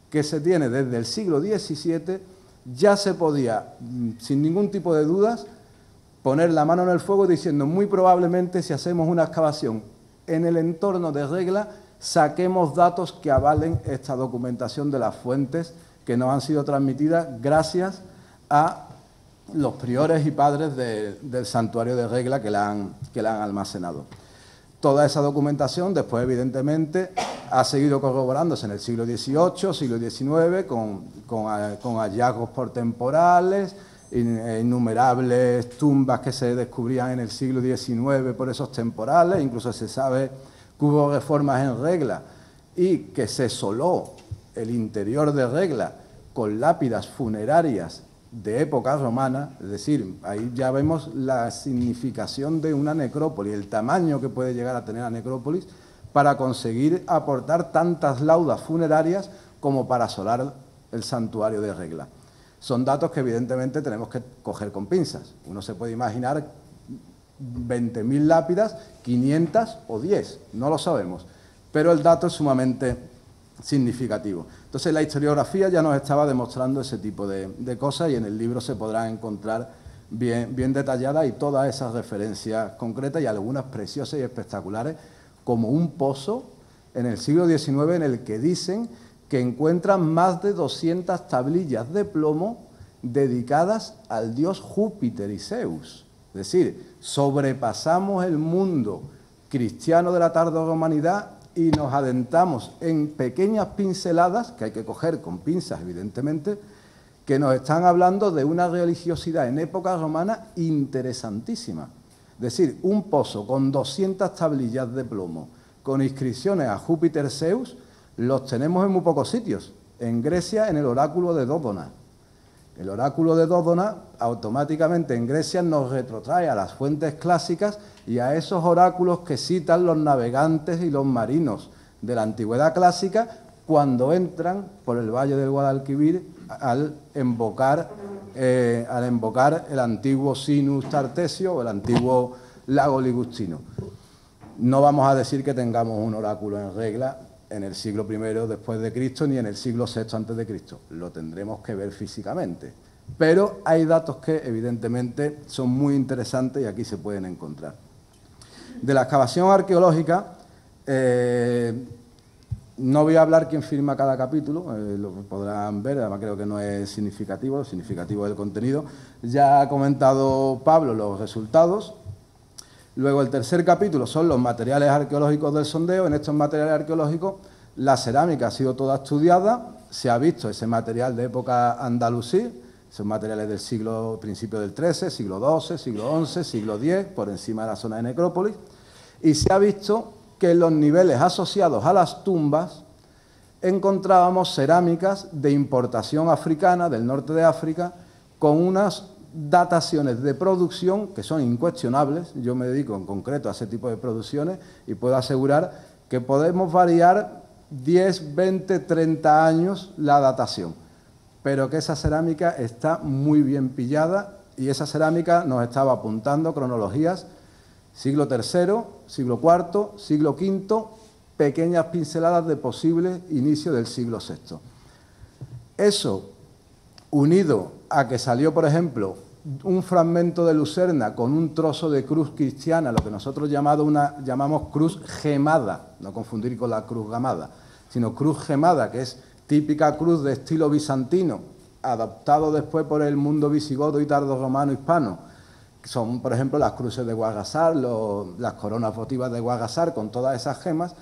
Speaker 6: que se tiene desde el siglo XVII, ya se podía, sin ningún tipo de dudas, poner la mano en el fuego diciendo, muy probablemente si hacemos una excavación en el entorno de Regla, saquemos datos que avalen esta documentación de las fuentes que nos han sido transmitidas gracias a los priores y padres del santuario de Regla que la han almacenado. Toda esa documentación después, evidentemente, ha seguido corroborándose en el siglo XVIII, siglo XIX, con hallazgos portemporales, innumerables tumbas que se descubrían en el siglo XIX por esos temporales. Incluso se sabe que hubo reformas en Regla y que se soló el interior de Regla con lápidas funerarias de época romana, es decir, ahí ya vemos la significación de una necrópolis, el tamaño que puede llegar a tener la necrópolis para conseguir aportar tantas laudas funerarias como para asolar el santuario de Regla. Son datos que evidentemente tenemos que coger con pinzas. Uno se puede imaginar 20.000 lápidas, 500 o 10, no lo sabemos, pero el dato es sumamente significativo. Entonces la historiografía ya nos estaba demostrando ese tipo de cosas, y en el libro se podrán encontrar bien detalladas y todas esas referencias concretas, y algunas preciosas y espectaculares, como un pozo en el siglo XIX en el que dicen que encuentran más de 200 tablillas de plomo dedicadas al dios Júpiter y Zeus. Es decir, sobrepasamos el mundo cristiano de la tardorromanidad y nos adentramos en pequeñas pinceladas, que hay que coger con pinzas, evidentemente, que nos están hablando de una religiosidad en época romana interesantísima. Es decir, un pozo con 200 tablillas de plomo, con inscripciones a Júpiter, Zeus, los tenemos en muy pocos sitios. En Grecia, en el oráculo de Dódona. El oráculo de Dódona automáticamente en Grecia nos retrotrae a las fuentes clásicas y a esos oráculos que citan los navegantes y los marinos de la antigüedad clásica cuando entran por el valle del Guadalquivir al invocar el antiguo Sinus Tartesio o el antiguo lago Ligustino. No vamos a decir que tengamos un oráculo en Regla en el siglo I después de Cristo ni en el siglo VI antes de Cristo. Lo tendremos que ver físicamente. Pero hay datos que evidentemente son muy interesantes y aquí se pueden encontrar. De la excavación arqueológica, no voy a hablar quién firma cada capítulo, lo podrán ver, además creo que no es significativo, lo significativo es el contenido. Ya ha comentado Pablo los resultados. Luego el tercer capítulo son los materiales arqueológicos del sondeo. En estos materiales arqueológicos la cerámica ha sido toda estudiada, se ha visto ese material de época andalusí, son materiales del principio del XIII, siglo XII, siglo XI, siglo X, por encima de la zona de necrópolis, y se ha visto que en los niveles asociados a las tumbas encontrábamos cerámicas de importación africana, del norte de África, con unas dataciones de producción que son incuestionables. Yo me dedico en concreto a ese tipo de producciones y puedo asegurar que podemos variar 10, 20, 30 años la datación, pero que esa cerámica está muy bien pillada y esa cerámica nos estaba apuntando cronologías siglo III, siglo IV, siglo V, pequeñas pinceladas de posible inicio del siglo VI. Eso, unido a que salió, por ejemplo, un fragmento de Lucerna con un trozo de cruz cristiana, lo que nosotros llamamos cruz gemada, no confundir con la cruz gamada, sino cruz gemada, que es típica cruz de estilo bizantino, adaptado después por el mundo visigodo y tardorromano hispano. Son, por ejemplo, las cruces de Guagasar, las coronas votivas de Guagasar, con todas esas gemas.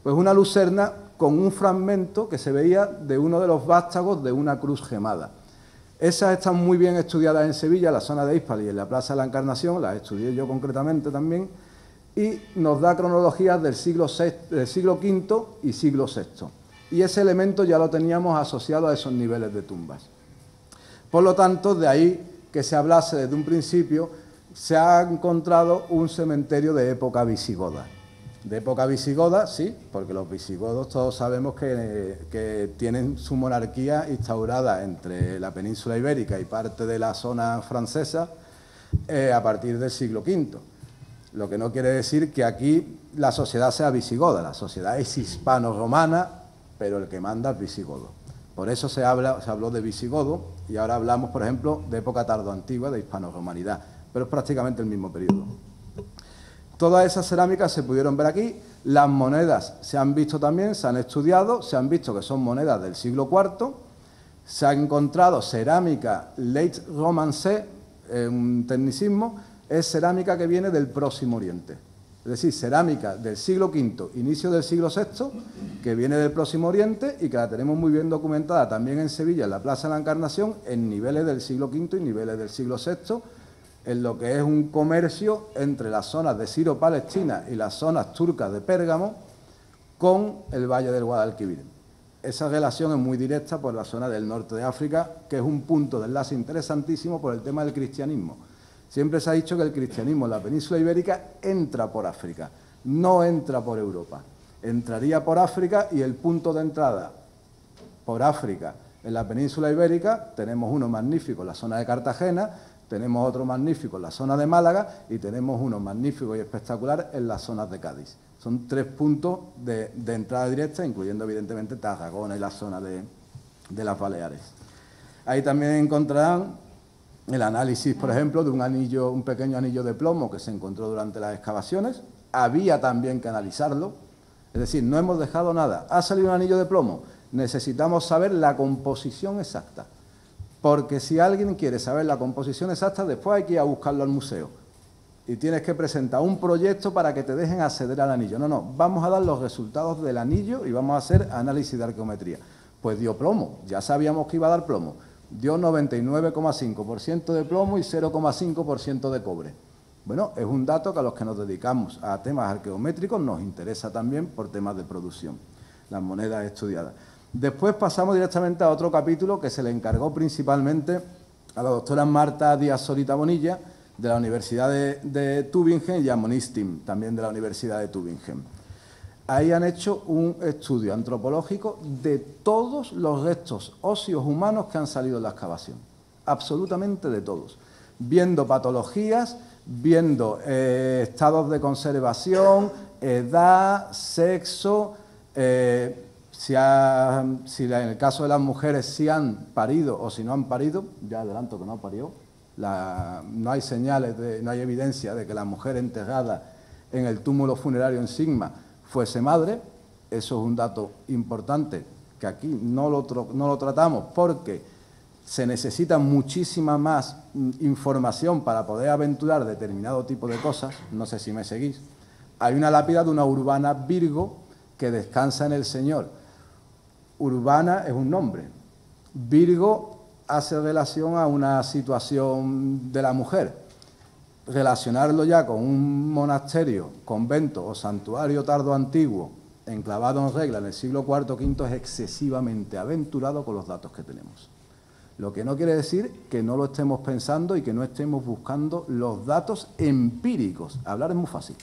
Speaker 6: Pues una lucerna con un fragmento que se veía de uno de los vástagos de una cruz gemada. Esas están muy bien estudiadas en Sevilla, en la zona de Hispal y en la Plaza de la Encarnación, las estudié yo concretamente también, y nos da cronologías del siglo V y siglo VI. Y ese elemento ya lo teníamos asociado a esos niveles de tumbas. Por lo tanto, de ahí que se hablase desde un principio, se ha encontrado un cementerio de época visigoda. De época visigoda, sí, porque los visigodos todos sabemos que tienen su monarquía instaurada entre la península ibérica y parte de la zona francesa a partir del siglo V. Lo que no quiere decir que aquí la sociedad sea visigoda, la sociedad es hispano-romana, pero el que manda es visigodo. Por eso se habló de visigodo y ahora hablamos, por ejemplo, de época tardoantigua, de hispano-romanidad, pero es prácticamente el mismo periodo. Todas esas cerámicas se pudieron ver aquí, las monedas se han visto también, se han estudiado, se han visto que son monedas del siglo IV, se ha encontrado cerámica late Romance, un tecnicismo, es cerámica que viene del Próximo Oriente. Es decir, cerámica del siglo V, inicio del siglo VI, que viene del Próximo Oriente y que la tenemos muy bien documentada también en Sevilla, en la Plaza de la Encarnación, en niveles del siglo V y niveles del siglo VI, en lo que es un comercio entre las zonas de Siro-Palestina y las zonas turcas de Pérgamo con el Valle del Guadalquivir. Esa relación es muy directa por la zona del norte de África, que es un punto de enlace interesantísimo por el tema del cristianismo. Siempre se ha dicho que el cristianismo en la península ibérica entra por África, no entra por Europa. Entraría por África y el punto de entrada por África en la península ibérica, tenemos uno magnífico en la zona de Cartagena, tenemos otro magnífico en la zona de Málaga y tenemos uno magnífico y espectacular en las zonas de Cádiz. Son 3 puntos de entrada directa, incluyendo evidentemente Tarragona y la zona de las Baleares. Ahí también encontrarán el análisis, por ejemplo, de un pequeño anillo de plomo que se encontró durante las excavaciones. Había también que analizarlo, es decir, no hemos dejado nada. ¿Ha salido un anillo de plomo? Necesitamos saber la composición exacta. Porque si alguien quiere saber la composición exacta, después hay que ir a buscarlo al museo. Y tienes que presentar un proyecto para que te dejen acceder al anillo. No, vamos a dar los resultados del anillo y vamos a hacer análisis de arqueometría. Pues dio plomo, ya sabíamos que iba a dar plomo. Dio 99,5% de plomo y 0,5% de cobre. Bueno, es un dato que a los que nos dedicamos a temas arqueométricos nos interesa también por temas de producción, las monedas estudiadas. Después pasamos directamente a otro capítulo que se le encargó principalmente a la doctora Marta Díaz Solita Bonilla, de la Universidad de Tübingen, y a Monistim, también de la Universidad de Tübingen. Ahí han hecho un estudio antropológico de todos los restos óseos humanos que han salido en la excavación, absolutamente de todos, viendo patologías, viendo estados de conservación, edad, sexo, si en el caso de las mujeres si han parido o si no han parido, ya adelanto que no parió, no hay señales, no hay evidencia de que la mujer enterrada en el túmulo funerario en Sigma fuese madre. Eso es un dato importante que aquí no lo tratamos porque se necesita muchísima más información para poder aventurar determinado tipo de cosas, no sé si me seguís. Hay una lápida de una Urbana Virgo que descansa en el Señor. Urbana es un nombre, Virgo hace relación a una situación de la mujer. Relacionarlo ya con un monasterio, convento o santuario tardoantiguo enclavado en regla en el siglo IV o V es excesivamente aventurado con los datos que tenemos. Lo que no quiere decir que no lo estemos pensando y que no estemos buscando los datos empíricos. Hablar es muy fácil,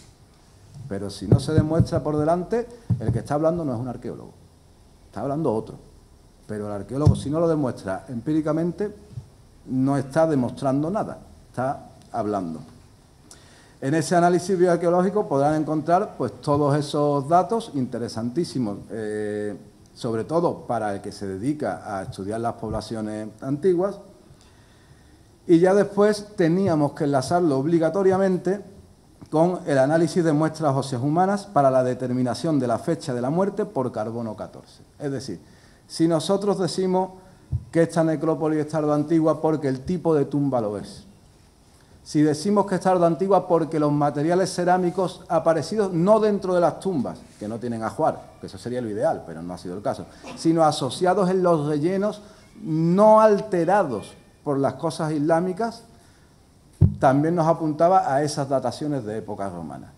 Speaker 6: pero si no se demuestra por delante, el que está hablando no es un arqueólogo. está hablando otro. Pero el arqueólogo, si no lo demuestra empíricamente, no está demostrando nada, está hablando. En ese análisis bioarqueológico podrán encontrar pues, todos esos datos interesantísimos, sobre todo para el que se dedica a estudiar las poblaciones antiguas. Y ya después teníamos que enlazarlo obligatoriamente con el análisis de muestras óseas humanas para la determinación de la fecha de la muerte por carbono 14. Es decir, si nosotros decimos que esta necrópolis es tardoantigua porque el tipo de tumba lo es, si decimos que es tardoantigua porque los materiales cerámicos aparecidos no dentro de las tumbas, que no tienen ajuar, que eso sería lo ideal, pero no ha sido el caso, sino asociados en los rellenos no alterados por las cosas islámicas, también nos apuntaba a esas dataciones de época romana.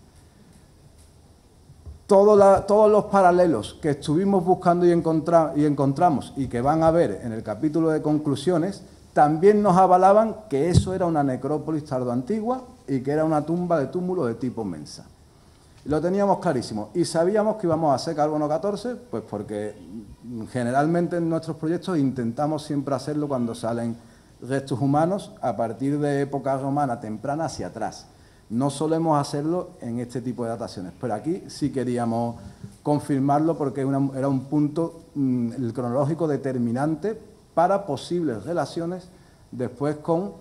Speaker 6: Todos los paralelos que estuvimos buscando y encontramos y que van a ver en el capítulo de conclusiones, también nos avalaban que eso era una necrópolis tardoantigua y que era una tumba de túmulo de tipo mensa. Lo teníamos clarísimo y sabíamos que íbamos a hacer carbono 14, pues porque generalmente en nuestros proyectos intentamos siempre hacerlo cuando salen restos humanos a partir de época romana temprana hacia atrás. No solemos hacerlo en este tipo de dataciones, pero aquí sí queríamos confirmarlo porque era un punto el cronológico determinante para posibles relaciones después con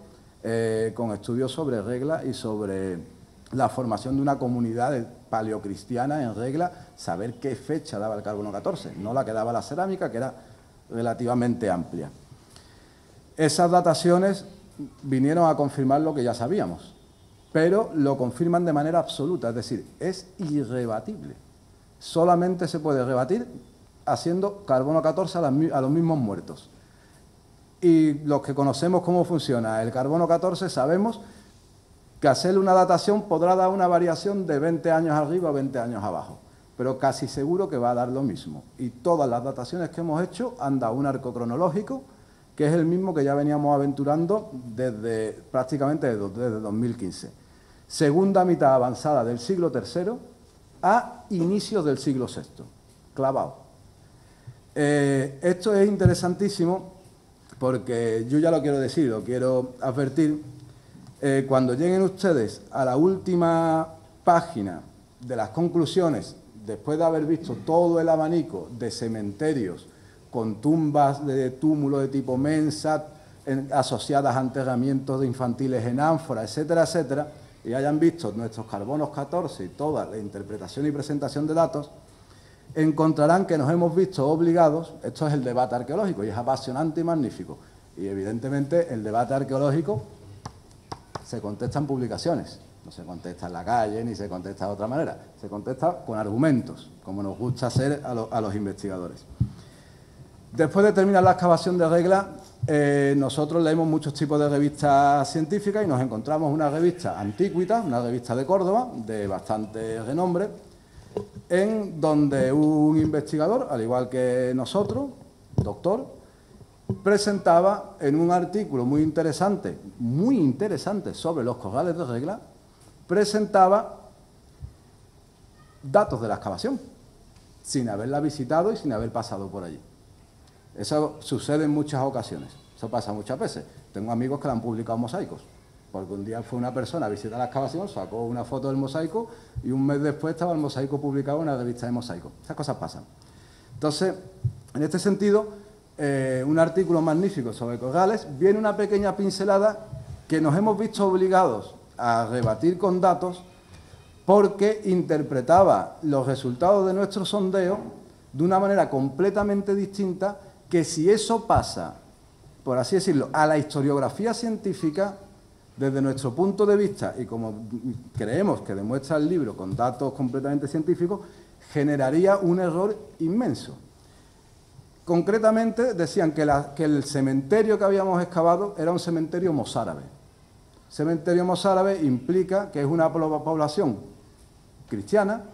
Speaker 6: estudios sobre Regla y sobre la formación de una comunidad paleocristiana en Regla, saber qué fecha daba el carbono 14, no la que daba la cerámica, que era relativamente amplia. Esas dataciones vinieron a confirmar lo que ya sabíamos, pero lo confirman de manera absoluta, es decir, es irrebatible. Solamente se puede rebatir haciendo carbono 14 a los mismos muertos. Y los que conocemos cómo funciona el carbono 14 sabemos que hacerle una datación podrá dar una variación de 20 años arriba o 20 años abajo, pero casi seguro que va a dar lo mismo. Y todas las dataciones que hemos hecho han dado un arco cronológico que es el mismo que ya veníamos aventurando prácticamente desde 2015. Segunda mitad avanzada del siglo III a inicios del siglo VI, clavado. Esto es interesantísimo porque yo ya lo quiero decir, lo quiero advertir, cuando lleguen ustedes a la última página de las conclusiones, después de haber visto todo el abanico de cementerios con tumbas de túmulo de tipo mensa, asociadas a enterramientos de infantiles en ánfora, etcétera, etcétera, y hayan visto nuestros carbonos 14 y toda la interpretación y presentación de datos, encontrarán que nos hemos visto obligados, esto es el debate arqueológico y es apasionante y magnífico, y evidentemente el debate arqueológico se contesta en publicaciones, no se contesta en la calle ni se contesta de otra manera, se contesta con argumentos, como nos gusta hacer a los investigadores. Después de terminar la excavación de Regla, nosotros leemos muchos tipos de revistas científicas y nos encontramos una revista Antiquitas, una revista de Córdoba, de bastante renombre, en donde un investigador, al igual que nosotros, doctor, presentaba en un artículo muy interesante sobre los corrales de Regla, presentaba datos de la excavación, sin haberla visitado y sin haber pasado por allí. Eso sucede en muchas ocasiones, eso pasa muchas veces. Tengo amigos que le han publicado mosaicos, porque un día fue una persona a visitar la excavación, sacó una foto del mosaico y un mes después estaba el mosaico publicado en una revista de mosaico. Esas cosas pasan. Entonces, en este sentido, un artículo magnífico sobre corrales, viene una pequeña pincelada que nos hemos visto obligados a rebatir con datos porque interpretaba los resultados de nuestro sondeo de una manera completamente distinta que si eso pasa, por así decirlo, a la historiografía científica, desde nuestro punto de vista, y como creemos que demuestra el libro con datos completamente científicos, generaría un error inmenso. Concretamente decían que el cementerio que habíamos excavado era un cementerio mozárabe. Cementerio mozárabe implica que es una población cristiana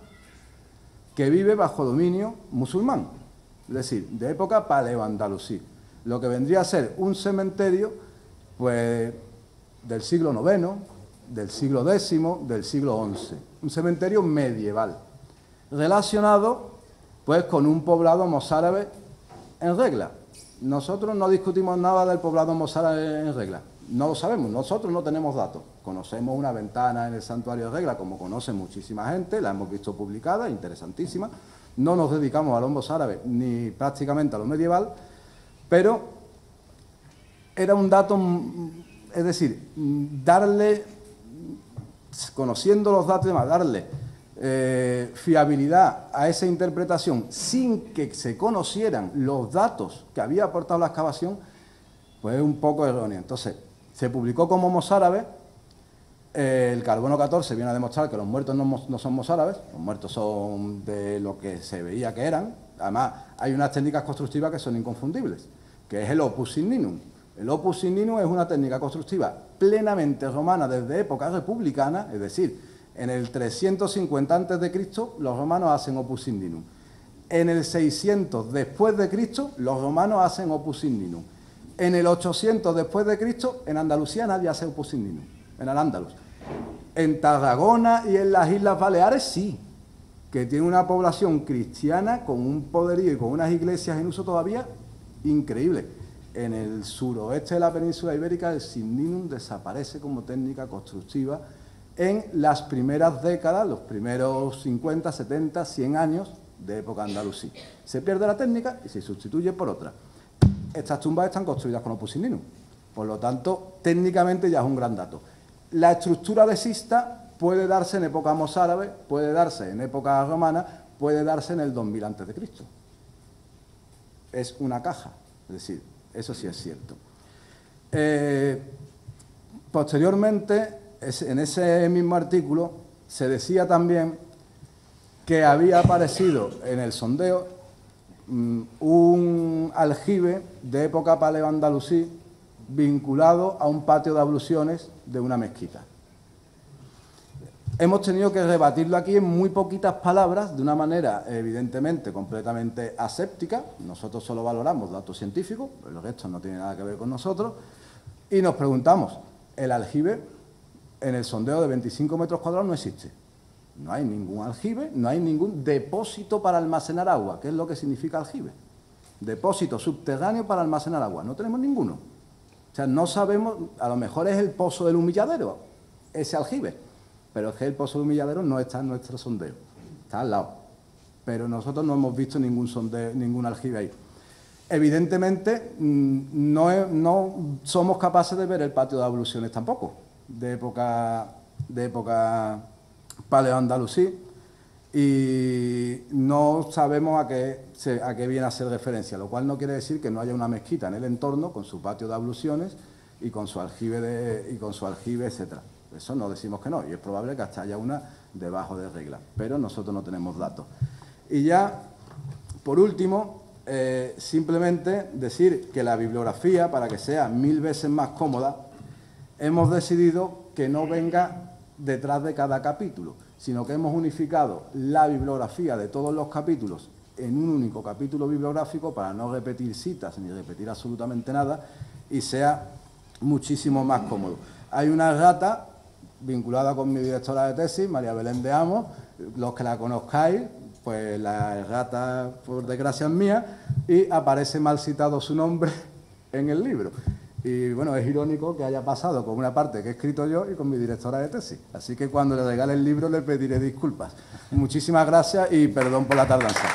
Speaker 6: que vive bajo dominio musulmán, es decir, de época paleo-andalusí, lo que vendría a ser un cementerio pues, del siglo IX, del siglo X, del siglo XI, un cementerio medieval, relacionado pues, con un poblado mozárabe en regla. Nosotros no discutimos nada del poblado mozárabe en regla. No lo sabemos, nosotros no tenemos datos. Conocemos una ventana en el santuario de Regla, como conoce muchísima gente, la hemos visto publicada, interesantísima. No nos dedicamos a los mozárabes ni prácticamente a lo medieval, pero era un dato, es decir, darle, conociendo los datos y demás, darle fiabilidad a esa interpretación sin que se conocieran los datos que había aportado la excavación, pues es un poco erróneo. Entonces, se publicó como mozárabe. El carbono 14 viene a demostrar que los muertos no son mozárabes, los muertos son de lo que se veía que eran. Además, hay unas técnicas constructivas que son inconfundibles, que es el opus signinum. El opus signinum es una técnica constructiva plenamente romana desde época republicana, es decir, en el 350 a.C. los romanos hacen opus signinum. En el 600 después de Cristo los romanos hacen opus signinum. En el 800 después de Cristo, en Andalucía nadie hace opus signinum, en Al-Ándalus. En Tarragona y en las Islas Baleares sí, que tiene una población cristiana con un poderío y con unas iglesias en uso todavía increíble. En el suroeste de la península ibérica el signinum desaparece como técnica constructiva en las primeras décadas, los primeros 50, 70, 100 años de época andalusí. Se pierde la técnica y se sustituye por otra. Estas tumbas están construidas con opus signinum, por lo tanto, técnicamente ya es un gran dato. La estructura de Sista puede darse en época mozárabe, puede darse en época romana, puede darse en el 2000 a.C. Es una caja, es decir, eso sí es cierto. Posteriormente, en ese mismo artículo, se decía también que había aparecido en el sondeo un aljibe de época paleo-andalusí vinculado a un patio de abluciones de una mezquita. Hemos tenido que rebatirlo aquí en muy poquitas palabras, de una manera evidentemente completamente aséptica. Nosotros solo valoramos datos científicos, el resto no tiene nada que ver con nosotros, y nos preguntamos, el aljibe en el sondeo de 25 metros cuadrados no existe. No hay ningún aljibe, no hay ningún depósito para almacenar agua. ¿Qué es lo que significa aljibe? Depósito subterráneo para almacenar agua. No tenemos ninguno. O sea, no sabemos, a lo mejor es el pozo del humilladero, ese aljibe. Pero es que el pozo del humilladero no está en nuestro sondeo, está al lado. Pero nosotros no hemos visto ningún aljibe ahí. Evidentemente, no somos capaces de ver el patio de abluciones tampoco, de época paleo-andalusí, y no sabemos a qué viene a hacer referencia, lo cual no quiere decir que no haya una mezquita en el entorno con su patio de abluciones y con su aljibe, etcétera. Eso no decimos que no, y es probable que hasta haya una debajo de Regla, pero nosotros no tenemos datos. Y ya, por último, simplemente decir que la bibliografía, para que sea 1000 veces más cómoda, hemos decidido que no venga detrás de cada capítulo, sino que hemos unificado la bibliografía de todos los capítulos en un único capítulo bibliográfico para no repetir citas ni repetir absolutamente nada y sea muchísimo más cómodo. Hay una errata vinculada con mi directora de tesis, María Belén de Amos. Los que la conozcáis, pues la errata, por desgracia, es mía, y aparece mal citado su nombre en el libro. Y bueno, es irónico que haya pasado con una parte que he escrito yo y con mi directora de tesis. Así que cuando le regale el libro le pediré disculpas. Muchísimas gracias y perdón por la tardanza.